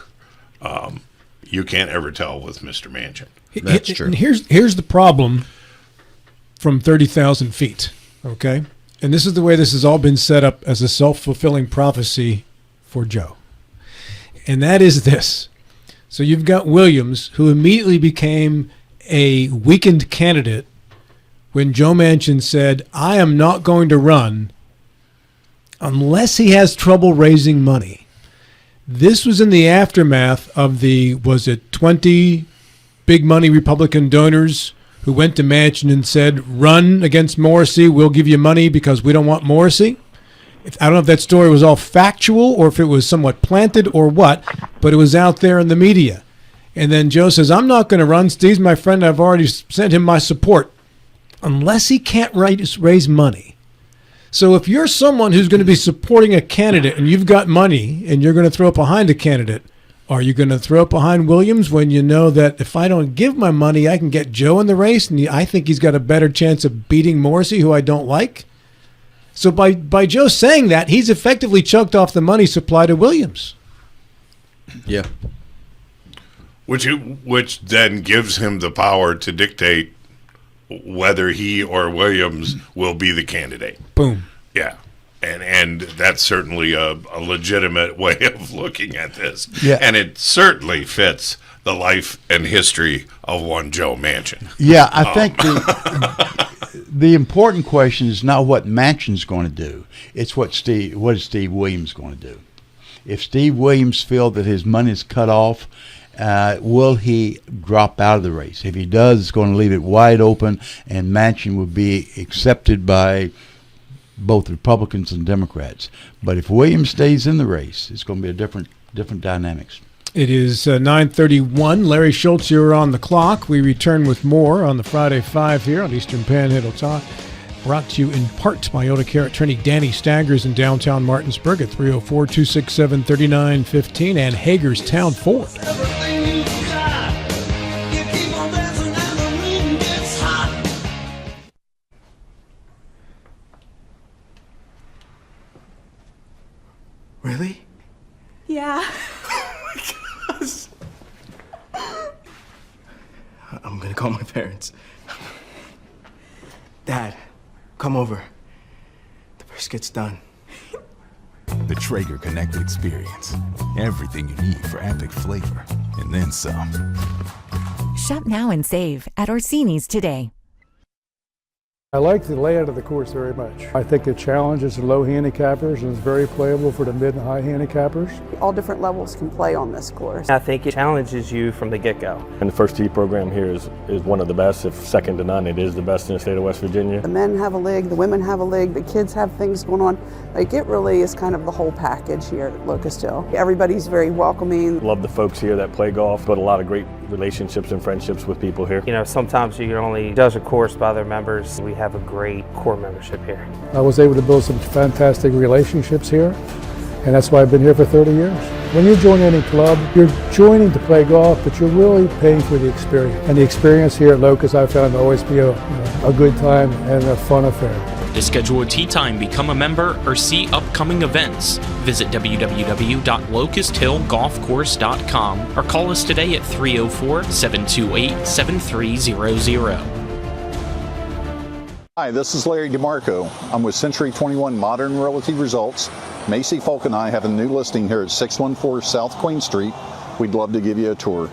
You can't ever tell with Mr. Manchin. That's true. And here's the problem from 30,000 feet, okay? And this is the way this has all been set up as a self-fulfilling prophecy for Joe. And that is this. So you've got Williams, who immediately became a weakened candidate when Joe Manchin said, I am not going to run unless he has trouble raising money. This was in the aftermath of 20 big money Republican donors who went to Manchin and said, run against Morrissey, we'll give you money because we don't want Morrissey. I don't know if that story was all factual or if it was somewhat planted or what, but it was out there in the media. And then Joe says, I'm not going to run. Steve's my friend. I've already sent him my support unless he can't raise money. So if you're someone who's going to be supporting a candidate and you've got money and you're going to throw it behind a candidate, are you going to throw it behind Williams when you know that if I don't give my money, I can get Joe in the race and I think he's got a better chance of beating Morrissey, who I don't like? So by Joe saying that, he's effectively choked off the money supply to Williams. Yeah. Which then gives him the power to dictate whether he or Williams will be the candidate. Boom. Yeah. And that's certainly a legitimate way of looking at this. Yeah. And it certainly fits the life and history of one Joe Manchin. Yeah, I think the important question is not what Manchin's going to do. It's what is Steve Williams going to do. If Steve Williams feels that his money is cut off, will he drop out of the race? If he does, it's going to leave it wide open, and Manchin would be accepted by both Republicans and Democrats. But if Williams stays in the race, it's going to be a different dynamics. It is 9:31. Larry Schultz, you're on the clock. We return with more on the Friday 5 here on Eastern Panhandle Talk. Brought to you in part by Oda Care attorney Danny Staggers in downtown Martinsburg at 304-267-3915 and Hagerstown Ford. Really? Yeah. I'm gonna call my parents. Dad, come over. The brisket's done. The Traeger Connected Experience. Everything you need for epic flavor, and then some. Shop now and save at Orsini's today. I like the layout of the course very much. I think it challenges the low handicappers and is very playable for the mid and high handicappers. All different levels can play on this course. I think it challenges you from the get-go. And the first tee program here is one of the best, if second to none. It is the best in the state of West Virginia. The men have a league, the women have a league, the kids have things going on. Like, it really is kind of the whole package here at Locust Hill. Everybody's very welcoming. Love the folks here that play golf, but a lot of great relationships and friendships with people here. You know, sometimes you can only judge a course by their members. We have a great core membership here. I was able to build some fantastic relationships here, and that's why I've been here for 30 years. When you join any club, you're joining to play golf, but you're really paying for the experience. And the experience here at Locust I found to always be a good time and a fun affair. To schedule a tee time, become a member, or see upcoming events, visit www.locusthillgolfcourse.com or call us today at 304-728-7300. Hi, this is Larry DeMarco. I'm with Century 21 Modern Realty Results. Macy Folk and I have a new listing here at 614 South Queen Street. We'd love to give you a tour.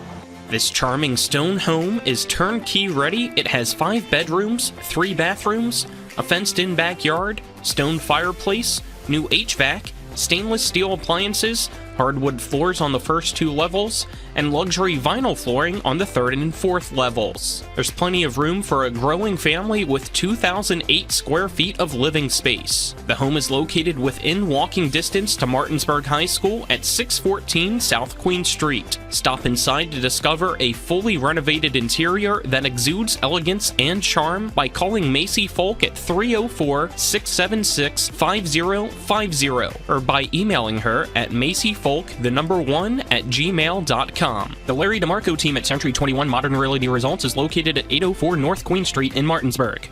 This charming stone home is turnkey ready. It has 5 bedrooms, 3 bathrooms, a fenced-in backyard, stone fireplace, new HVAC, stainless steel appliances, hardwood floors on the first 2 levels, and luxury vinyl flooring on the 3rd and 4th levels. There's plenty of room for a growing family with 2,008 square feet of living space. The home is located within walking distance to Martinsburg High School at 614 South Queen Street. Stop inside to discover a fully renovated interior that exudes elegance and charm by calling Macy Folk at 304-676-5050 or by emailing her at macyfolk1@gmail.com. The Larry DeMarco team at Century 21 Modern Realty Results is located at 804 North Queen Street in Martinsburg.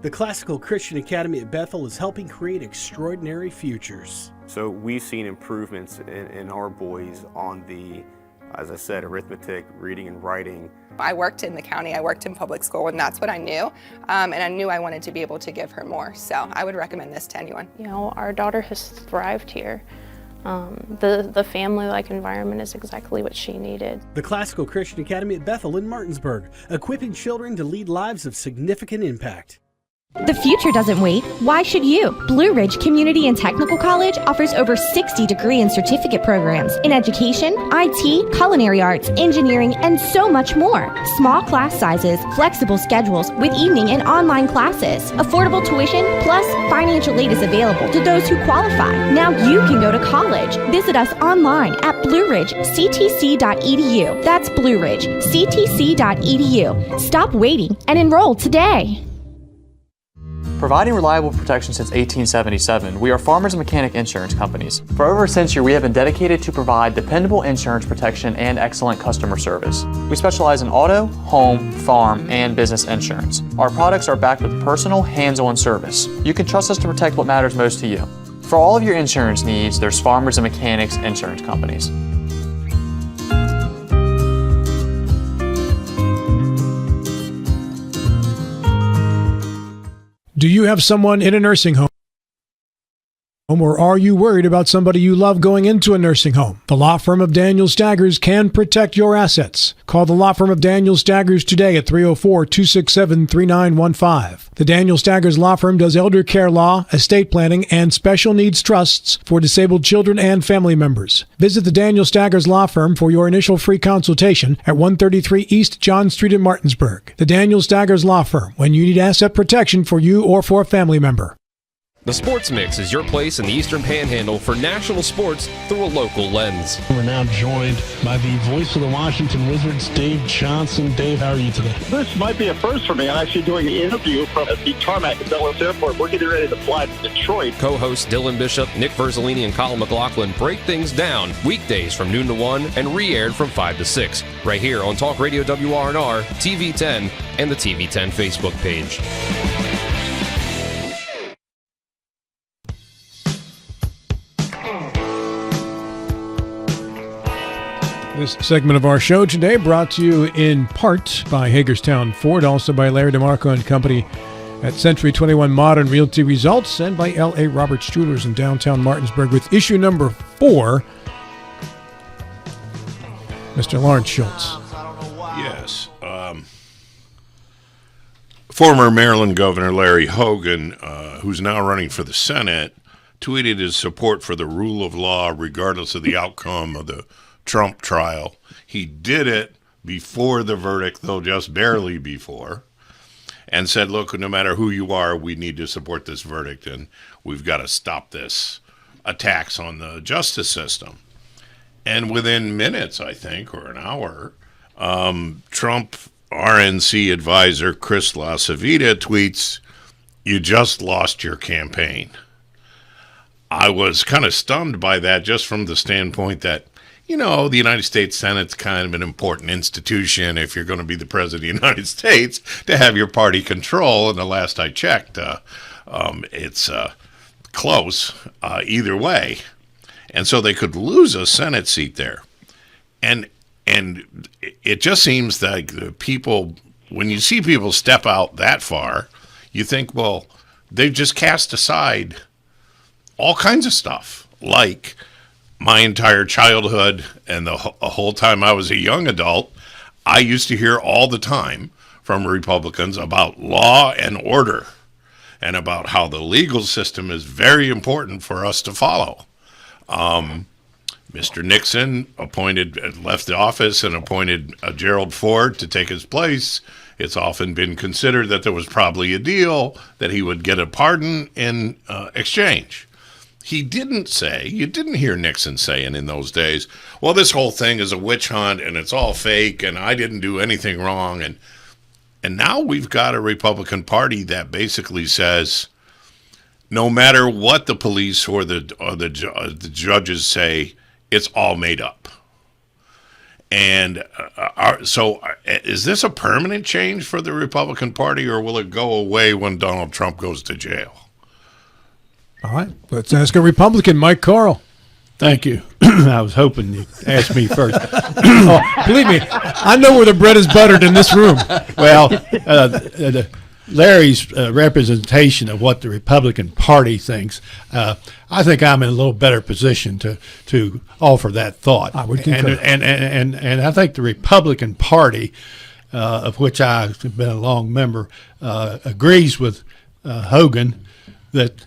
The Classical Christian Academy at Bethel is helping create extraordinary futures. So we've seen improvements in our boys on the, as I said, arithmetic, reading and writing. I worked in the county, I worked in public school, and that's what I knew. And I knew I wanted to be able to give her more. So I would recommend this to anyone. You know, our daughter has thrived here. The family-like environment is exactly what she needed. The Classical Christian Academy at Bethel in Martinsburg, equipping children to lead lives of significant impact. The future doesn't wait. Why should you? Blue Ridge Community and Technical College offers over 60 degree and certificate programs in education, IT, culinary arts, engineering, and so much more. Small class sizes, flexible schedules with evening and online classes, affordable tuition, plus financial aid is available to those who qualify. Now you can go to college. Visit us online at blueridgectc.edu. That's blueridgectc.edu. Stop waiting and enroll today. Providing reliable protection since 1877, we are Farmers and Mechanic Insurance Companies. For over a century, we have been dedicated to provide dependable insurance protection and excellent customer service. We specialize in auto, home, farm, and business insurance. Our products are backed with personal, hands-on service. You can trust us to protect what matters most to you. For all of your insurance needs, there's Farmers and Mechanics Insurance Companies. Do you have someone in a nursing home? Or are you worried about somebody you love going into a nursing home? The law firm of Daniel Staggers can protect your assets. Call the law firm of Daniel Staggers today at 304-267-3915. The Daniel Staggers Law Firm does elder care law, estate planning, and special needs trusts for disabled children and family members. Visit the Daniel Staggers Law Firm for your initial free consultation at 133 East John Street in Martinsburg. The Daniel Staggers Law Firm, when you need asset protection for you or for a family member. The Sports Mix is your place in the Eastern Panhandle for national sports through a local lens. We're now joined by the voice of the Washington Wizards, Dave Johnson. Dave, how are you today? This might be a first for me. I'm actually doing an interview from the tarmac at Dulles Airport. We're getting ready to fly to Detroit. Co-hosts Dylan Bishop, Nick Verzolini, and Colin McLaughlin break things down weekdays from noon to 1 and re-aired from 5 to 6 right here on Talk Radio WRNR, TV 10, and the TV 10 Facebook page. This segment of our show today brought to you in part by Hagerstown Ford, also by Larry DeMarco and Company at Century 21 Modern Realty Results, and by L.A. Roberts Jewelers in downtown Martinsburg with issue number 4. Mr. Lawrence Schultz. Yes. Former Maryland Governor Larry Hogan, who's now running for the Senate, tweeted his support for the rule of law regardless of the outcome of the Trump trial. He did it before the verdict, though just barely before, and said, look, no matter who you are, we need to support this verdict, and we've got to stop this attacks on the justice system. And within minutes, I think, or an hour, Trump RNC advisor Chris LaCivita tweets, "You just lost your campaign." I was kind of stunned by that, just from the standpoint that, you know, the United States Senate's kind of an important institution if you're going to be the president of the United States, to have your party control. And the last I checked, it's close either way. And so they could lose a Senate seat there. And it just seems like the people, when you see people step out that far, you think, well, they've just cast aside all kinds of stuff, like my entire childhood and the whole time I was a young adult, I used to hear all the time from Republicans about law and order and about how the legal system is very important for us to follow. Mr. Nixon left the office and appointed Gerald Ford to take his place. It's often been considered that there was probably a deal that he would get a pardon in exchange. You didn't hear Nixon saying in those days, well, this whole thing is a witch hunt and it's all fake and I didn't do anything wrong. And now we've got a Republican Party that basically says, no matter what the police or the judges say, it's all made up. And so is this a permanent change for the Republican Party, or will it go away when Donald Trump goes to jail? All right, let's ask a Republican, Mike Carl. Thank you. I was hoping you'd ask me first. Believe me, I know where the bread is buttered in this room. Well, Larry's representation of what the Republican Party thinks, I think I'm in a little better position to offer that thought. I would concur. And I think the Republican Party, of which I've been a long member, agrees with Hogan that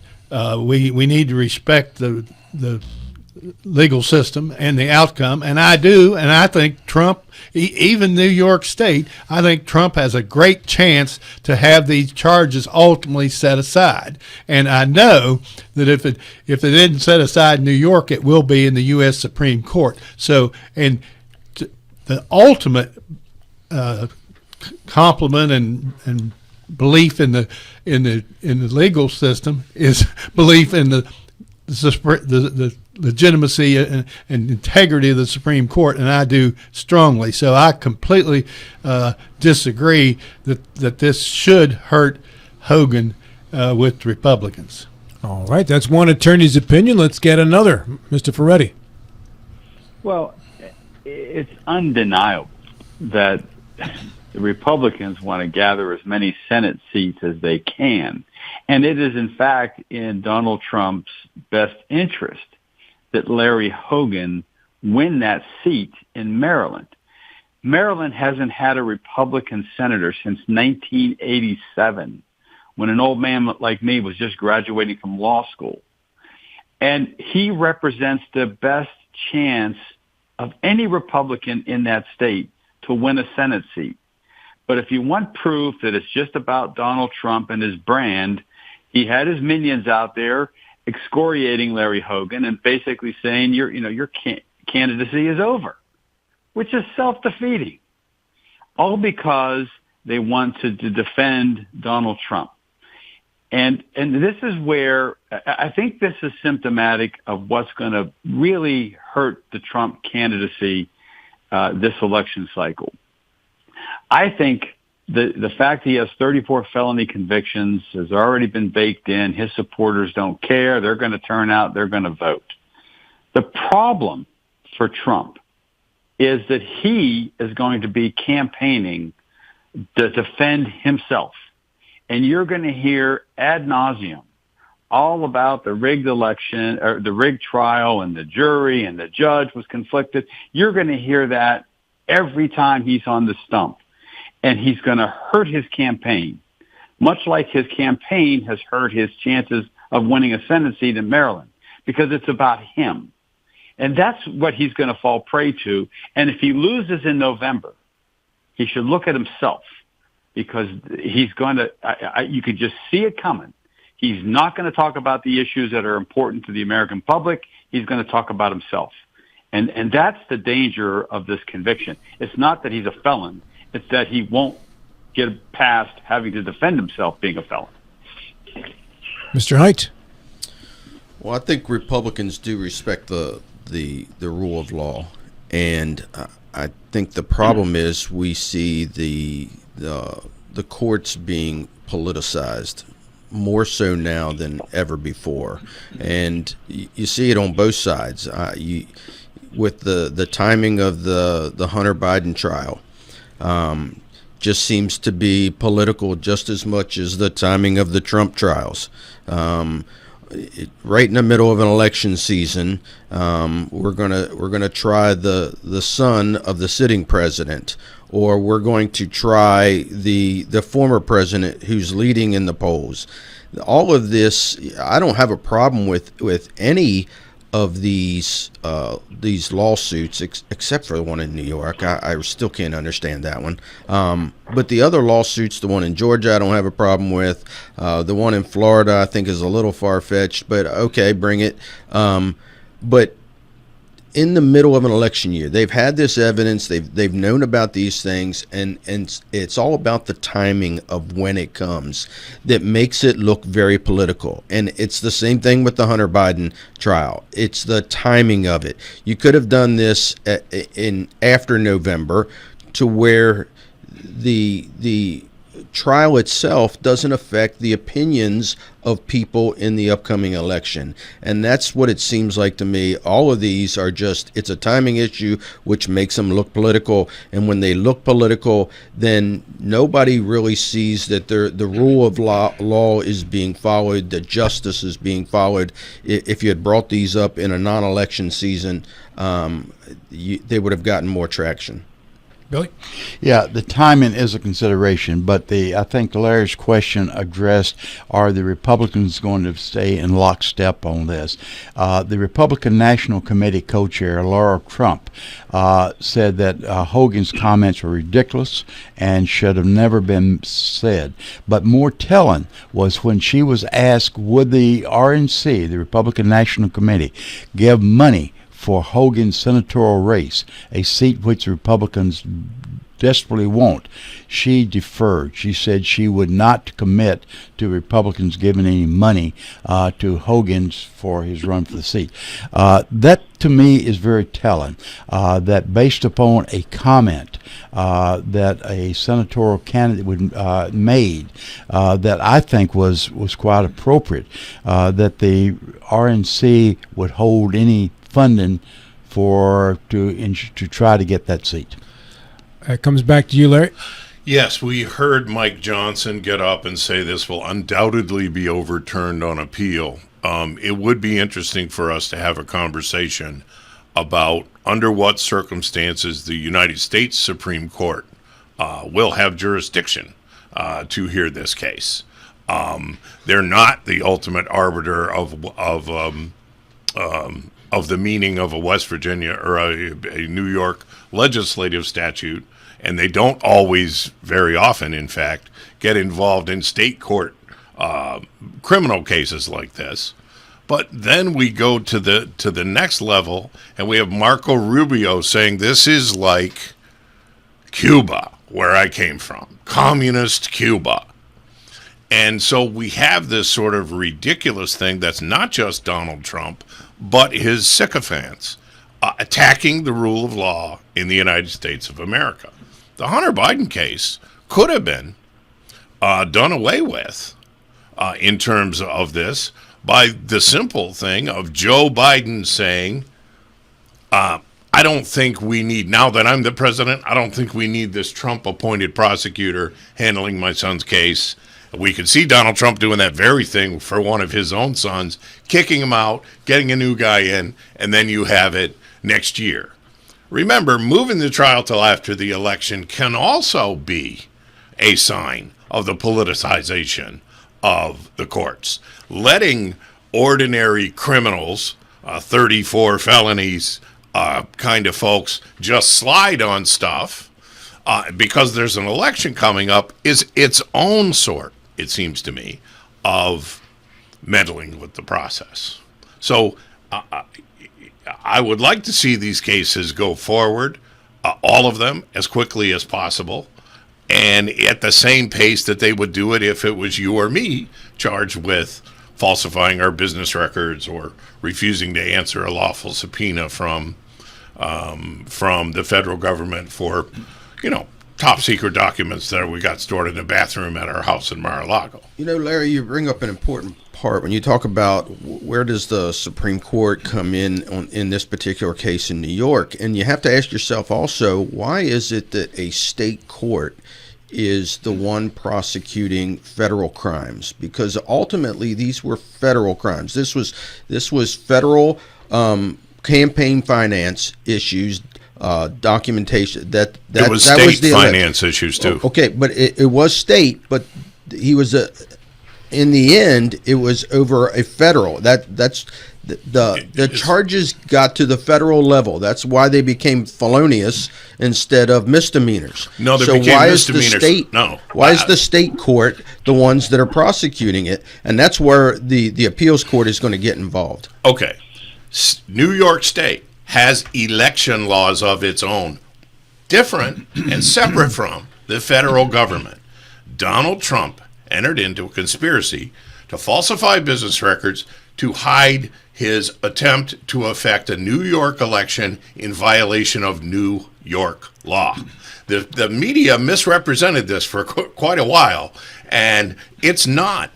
we need to respect the legal system and the outcome, and I do, and I think Trump, even New York State, I think Trump has a great chance to have these charges ultimately set aside. And I know that if it isn't set aside in New York, it will be in the U.S. Supreme Court. So, and the ultimate compliment and belief in the legal system is belief in the legitimacy and integrity of the Supreme Court, and I do strongly. So I completely disagree that this should hurt Hogan with Republicans. All right, that's one attorney's opinion. Let's get another. Mr. Ferretti. Well, it's undeniable that the Republicans want to gather as many Senate seats as they can. And it is, in fact, in Donald Trump's best interest that Larry Hogan win that seat in Maryland. Maryland hasn't had a Republican senator since 1987, when an old man like me was just graduating from law school. And he represents the best chance of any Republican in that state to win a Senate seat. But if you want proof that it's just about Donald Trump and his brand, he had his minions out there excoriating Larry Hogan and basically saying your candidacy is over, which is self-defeating, all because they want to defend Donald Trump. And this is where I think this is symptomatic of what's going to really hurt the Trump candidacy this election cycle. I think the fact he has 34 felony convictions has already been baked in. His supporters don't care. They're going to turn out. They're going to vote. The problem for Trump is that he is going to be campaigning to defend himself. And you're going to hear ad nauseum all about the rigged election or the rigged trial and the jury and the judge was conflicted. You're going to hear that every time he's on the stump. And he's going to hurt his campaign, much like his campaign has hurt his chances of winning a Senate seat in Maryland, because it's about him. And that's what he's going to fall prey to. And if he loses in November, he should look at himself, because he's going to, you can just see it coming. He's not going to talk about the issues that are important to the American public. He's going to talk about himself. And that's the danger of this conviction. It's not that he's a felon. It's that he won't get past having to defend himself being a felon. Mr. Haidt. Well, I think Republicans do respect the rule of law, and I think the problem is we see the courts being politicized more so now than ever before, and you see it on both sides. With the timing of the Hunter Biden trial. just seems to be political just as much as the timing of the Trump trials. Right in the middle of an election season, we're gonna try the son of the sitting president, or we're going to try the former president who's leading in the polls. All of this, I don't have a problem with any of these lawsuits, except for the one in New York. I still can't understand that one. But the other lawsuits, the one in Georgia, I don't have a problem with. The one in Florida, I think, is a little far-fetched, but okay, bring it. But in the middle of an election year, they've had this evidence, they've known about these things, and it's all about the timing of when it comes that makes it look very political. And it's the same thing with the Hunter Biden trial. It's the timing of it. You could have done this in after November, to where the trial itself doesn't affect the opinions of people in the upcoming election. And that's what it seems like to me. All of these are just, it's a timing issue, which makes them look political. And when they look political, then nobody really sees that the rule of law is being followed, that justice is being followed. If you had brought these up in a non-election season, they would have gotten more traction. Billy? Yeah, the timing is a consideration, but I think Larry's question addressed, are the Republicans going to stay in lockstep on this? The Republican National Committee co-chair, Laura Trump, said that Hogan's comments were ridiculous and should have never been said. But more telling was when she was asked, would the RNC, the Republican National Committee, give money for Hogan's senatorial race, a seat which Republicans desperately want, she deferred. She said she would not commit to Republicans giving any money to Hogan's for his run for the seat. That, to me, is very telling, that based upon a comment that a senatorial candidate made that I think was quite appropriate, that the RNC would hold any funding to try to get that seat. It comes back to you, Larry. Yes, we heard Mike Johnson get up and say this will undoubtedly be overturned on appeal. It would be interesting for us to have a conversation about under what circumstances the United States Supreme Court will have jurisdiction to hear this case. They're not the ultimate arbiter of the meaning of a West Virginia or a New York legislative statute, and they don't always, very often, in fact, get involved in state court criminal cases like this. But then we go to the next level, and we have Marco Rubio saying this is like Cuba, where I came from, communist Cuba. And so we have this sort of ridiculous thing that's not just Donald Trump, but his sycophants attacking the rule of law in the United States of America. The Hunter Biden case could have been done away with in terms of this by the simple thing of Joe Biden saying, I don't think we need, now that I'm the president, I don't think we need this Trump-appointed prosecutor handling my son's case. We could see Donald Trump doing that very thing for one of his own sons, kicking him out, getting a new guy in, and then you have it next year. Remember, moving the trial till after the election can also be a sign of the politicization of the courts. Letting ordinary criminals, 34 felonies kind of folks, just slide on stuff because there's an election coming up is its own sort, it seems to me, of meddling with the process. So I would like to see these cases go forward, all of them, as quickly as possible, and at the same pace that they would do it if it was you or me charged with falsifying our business records or refusing to answer a lawful subpoena from the federal government for, top secret documents that we got stored in a bathroom at our house in Mar-a-Lago. Larry, you bring up an important part when you talk about where does the Supreme Court come in this particular case in New York, and you have to ask yourself also, why is it that a state court is the one prosecuting federal crimes, because ultimately these were federal crimes. This was federal campaign finance issues, documentation. That was that state was the finance issues too. Okay, but it was state, but he was in the end it was over a federal. That's the charges got to the federal level. That's why they became felonious instead of misdemeanors. No, they so became why misdemeanors. Is the state, no. Why is the state court the ones that are prosecuting it? And that's where the appeals court is going to get involved. Okay. New York State has election laws of its own, different and separate from the federal government. Donald Trump entered into a conspiracy to falsify business records to hide his attempt to affect a New York election in violation of New York law. The media misrepresented this for quite a while, and it's not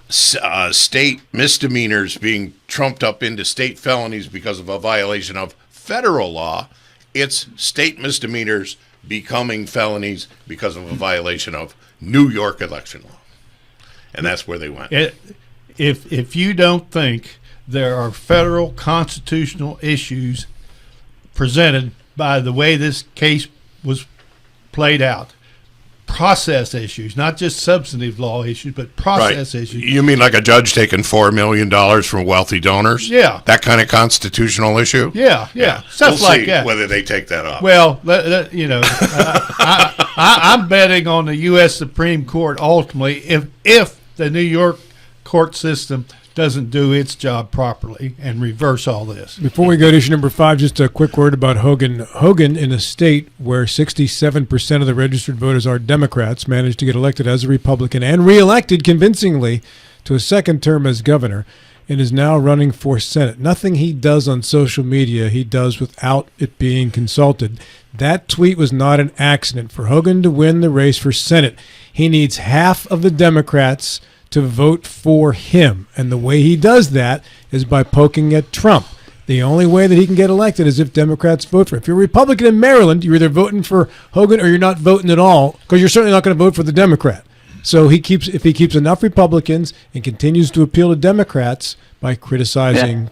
state misdemeanors being trumped up into state felonies because of a violation of federal law. It's state misdemeanors becoming felonies because of a violation of New York election law. And that's where they went. If you don't think there are federal constitutional issues presented by the way this case was played out, process issues, not just substantive law issues, but process issues. You mean like a judge taking $4 million from wealthy donors? Yeah. That kind of constitutional issue? Yeah. Stuff we'll like see that. Whether they take that up. Well, I'm betting on the U.S. Supreme Court ultimately if the New York court system doesn't do its job properly and reverse all this. Before we go to issue number 5, just a quick word about Hogan. Hogan, in a state where 67% of the registered voters are Democrats, managed to get elected as a Republican and reelected convincingly to a second term as governor, and is now running for Senate. Nothing he does on social media he does without it being consulted. That tweet was not an accident. For Hogan to win the race for Senate, he needs half of the Democrats to vote for him. And the way he does that is by poking at Trump. The only way that he can get elected is if Democrats vote for him. If you're a Republican in Maryland, you're either voting for Hogan or you're not voting at all, because you're certainly not going to vote for the Democrat. So if he keeps enough Republicans and continues to appeal to Democrats by criticizing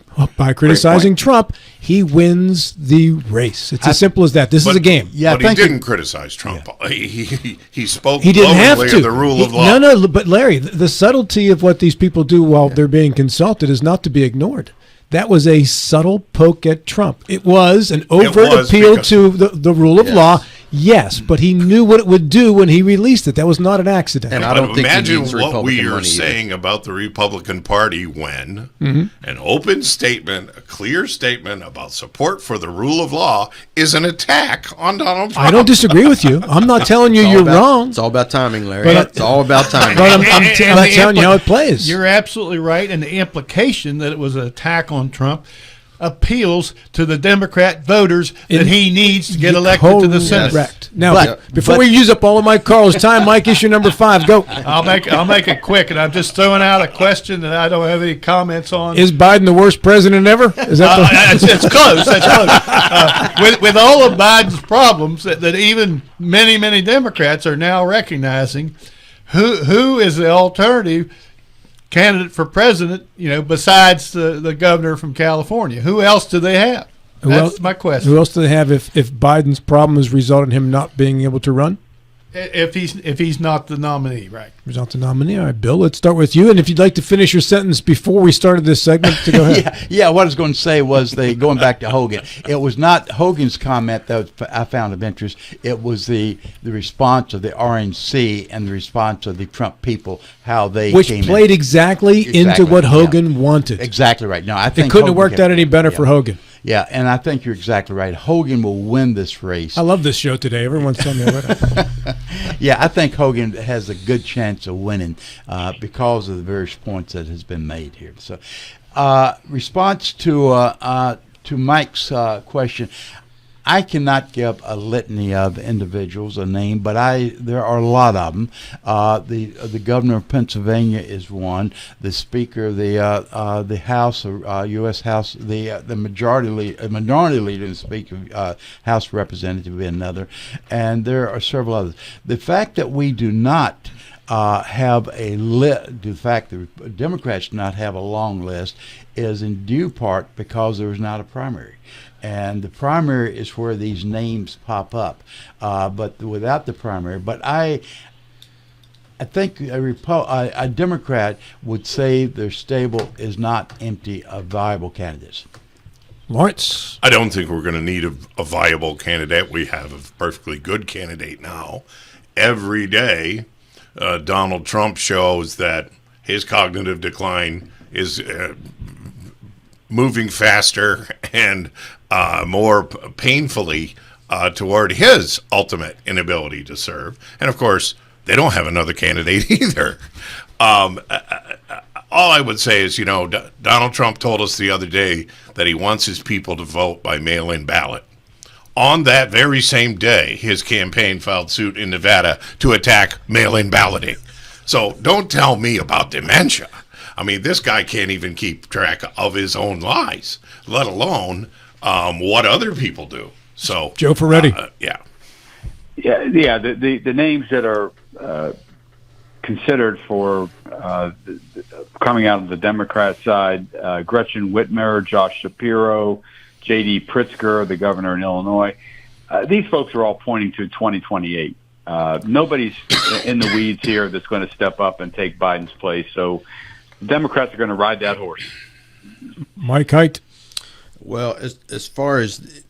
Trump, he wins the race. It's as simple as that. This is a game. Yeah, but he didn't criticize Trump. Yeah. He spoke. He didn't have to. Of the rule of law. No, but Larry, the subtlety of what these people do while they're being consulted is not to be ignored. That was a subtle poke at Trump. It was an overt appeal to the rule of law. Yes, but he knew what it would do when he released it. That was not an accident. And I don't think imagine what we are saying about the Republican Party when an open statement, a clear statement about support for the rule of law is an attack on Donald Trump. I don't disagree with you. I'm not telling you you're wrong. It's all about timing, Larry. It's all about timing. But I'm telling you how it plays. You're absolutely right, and the implication that it was an attack on Trump appeals to the Democrat voters that he needs to get elected to the Senate. Correct. Now, before we use up all of Mike Carl's time, Mike, issue number 5, go. I'll make it quick, and I'm just throwing out a question that I don't have any comments on. Is Biden the worst president ever? Is that it's close. That's close. With all of Biden's problems that even many Democrats are now recognizing, who is the alternative candidate for president, besides the governor from California? Who else do they have? That's my question. Who else do they have if Biden's problem has resulted in him not being able to run? If he's not the nominee, right? He's not the nominee. All right, Bill, let's start with you. And if you'd like to finish your sentence before we started this segment, to go ahead. Yeah, what I was going to say was going back to Hogan. It was not Hogan's comment that I found of interest. It was the response of the RNC and the response of the Trump people, how they came played exactly into what Hogan wanted. Exactly right. No, I think it couldn't have worked out any better for Hogan. Yeah, and I think you're exactly right. Hogan will win this race. I love this show today. Everyone's telling me about it. Yeah, I think Hogan has a good chance of winning because of the various points that has been made here. So, response to Mike's question, I cannot give a litany of individuals a name, but there are a lot of them. The governor of Pennsylvania is one. The speaker of the House, U.S. House, the minority leader and speaker of House Representative is another, and there are several others. The fact that we do not have the fact that the Democrats do not have a long list is in due part because there is not a primary. And the primary is where these names pop up, but without the primary. But I think a Democrat would say their stable is not empty of viable candidates. Lawrence? I don't think we're going to need a viable candidate. We have a perfectly good candidate now. Every day, Donald Trump shows that his cognitive decline is moving faster and more painfully toward his ultimate inability to serve. And, of course, they don't have another candidate either. All I would say is, Donald Trump told us the other day that he wants his people to vote by mail-in ballot. On that very same day, his campaign filed suit in Nevada to attack mail-in balloting. So don't tell me about dementia. I mean, this guy can't even keep track of his own lies, let alone what other people do. So Joe Ferretti. Yeah. The names that are considered for coming out of the Democrat side: Gretchen Whitmer, Josh Shapiro, J.D. Pritzker, the governor in Illinois. These folks are all pointing to 2028. Nobody's in the weeds here that's going to step up and take Biden's place. So Democrats are going to ride that horse. Mike Height. Well, as far as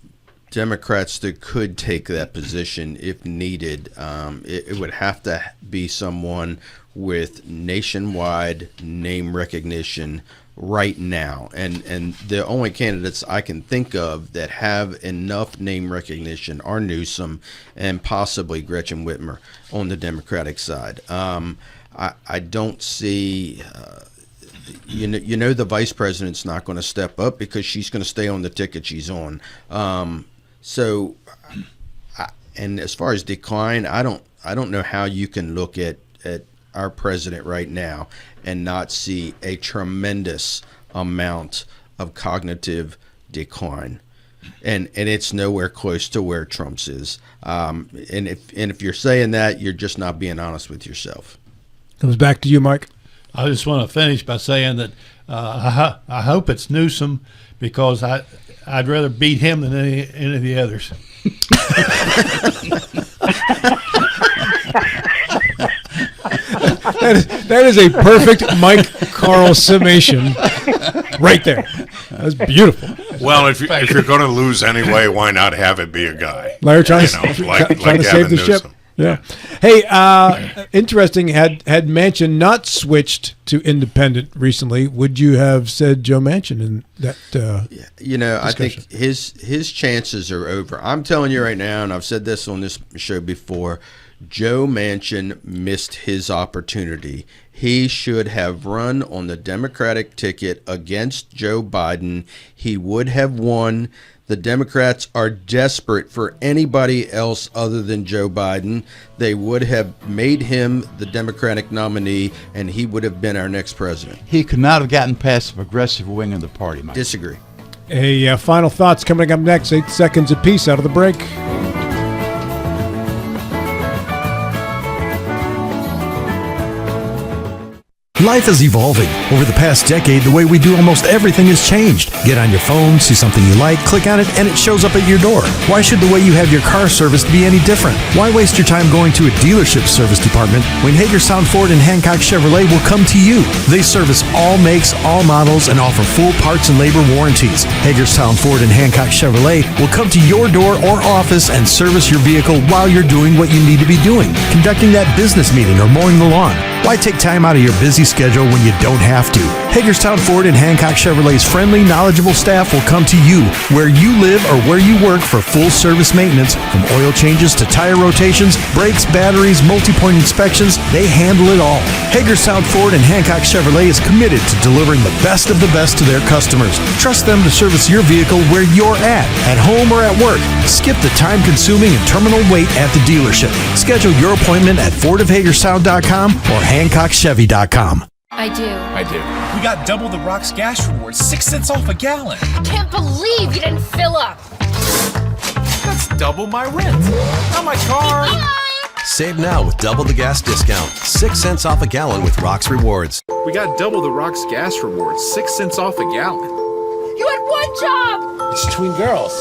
Democrats that could take that position if needed, it would have to be someone with nationwide name recognition right now. And the only candidates I can think of that have enough name recognition are Newsom and possibly Gretchen Whitmer on the Democratic side. I don't see... the vice president's not going to step up because she's going to stay on the ticket she's on. And as far as decline, I don't know how you can look at our president right now and not see a tremendous amount of cognitive decline. And it's nowhere close to where Trump's is. And if you're saying that, you're just not being honest with yourself. Comes back to you, Mike. I just want to finish by saying that I hope it's Newsom because I'd rather beat him than any of the others. That is a perfect Mike Carl summation right there. That's beautiful. Well, if you're going to lose anyway, why not have it be a guy? Larry trying to save the ship. Yeah. Hey, interesting. Had Manchin not switched to independent recently, would you have said Joe Manchin in that? I think his chances are over. I'm telling you right now, and I've said this on this show before. Joe Manchin missed his opportunity. He should have run on the Democratic ticket against Joe Biden. He would have won. The Democrats are desperate for anybody else other than Joe Biden. They would have made him the Democratic nominee, and he would have been our next president. He could not have gotten past the progressive wing of the party, Mike. Disagree. Final thoughts coming up next. 8 seconds apiece out of the break. Life is evolving. Over the past decade, the way we do almost everything has changed. Get on your phone, see something you like, click on it, and it shows up at your door. Why should the way you have your car serviced be any different? Why waste your time going to a dealership service department when Hagerstown Ford and Hancock Chevrolet will come to you? They service all makes, all models, and offer full parts and labor warranties. Hagerstown Ford and Hancock Chevrolet will come to your door or office and service your vehicle while you're doing what you need to be doing, conducting that business meeting or mowing the lawn. Why take time out of your busy schedule when you don't have to? Hagerstown Ford and Hancock Chevrolet's friendly, knowledgeable staff will come to you where you live or where you work for full service maintenance, from oil changes to tire rotations, brakes, batteries, multi-point inspections. They handle it all. Hagerstown Ford and Hancock Chevrolet is committed to delivering the best of the best to their customers. Trust them to service your vehicle where you're at home or at work. Skip the time-consuming and terminal wait at the dealership. Schedule your appointment at fordofhagerstown.com or hancockchevy.com. I do. We got double the Rock's gas rewards, 6 cents off a gallon. Can't believe you didn't fill up. That's double my rent. Not my car. Save now with double the gas discount. 6 cents off a gallon with Rock's Rewards. We got double the Rock's gas rewards, 6 cents off a gallon. You had one job. It's between girls.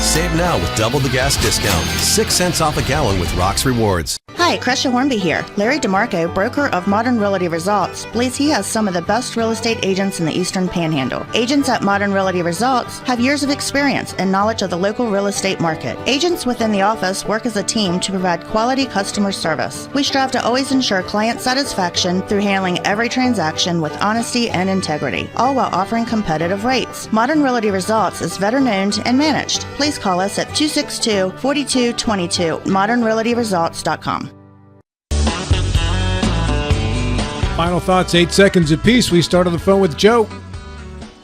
Save now with double the gas discount. 6 cents off a gallon with Rock's Rewards. Hi, Crescia Hornby here. Larry DeMarco, broker of Modern Realty Results, believes he has some of the best real estate agents in the Eastern Panhandle. Agents at Modern Realty Results have years of experience and knowledge of the local real estate market. Agents within the office work as a team to provide quality customer service. We strive to always ensure client satisfaction through handling every transaction with honesty and integrity, all while offering competitive rates. Modern Realty Results is veteran-owned and managed. Please call us at 262-4222, modernrealtyresults.com. Final thoughts, 8 seconds apiece. We start on the phone with Joe.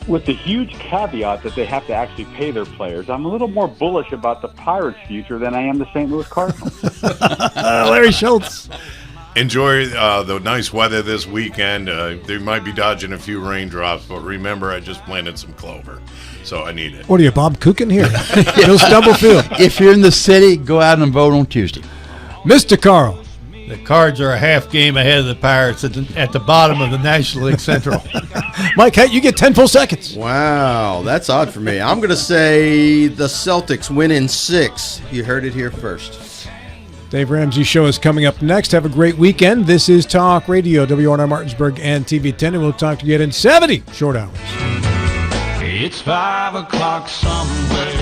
With the huge caveat that they have to actually pay their players, I'm a little more bullish about the Pirates' future than I am the St. Louis Cardinals. Larry Schultz. Enjoy the nice weather this weekend. They might be dodging a few raindrops, but remember, I just planted some clover, so I need it. What are you, Bob Cookin here? Bill Stubblefield. If you're in the city, go out and vote on Tuesday. Mr. Carl. The Cards are a half game ahead of the Pirates at the bottom of the National League Central. Mike, hey, you get 10 full seconds. Wow, that's odd for me. I'm going to say the Celtics win in 6. You heard it here first. Dave Ramsey's show is coming up next. Have a great weekend. This is Talk Radio, WRNR Martinsburg and TV 10, and we'll talk to you in 70 short hours. It's 5 o'clock somewhere.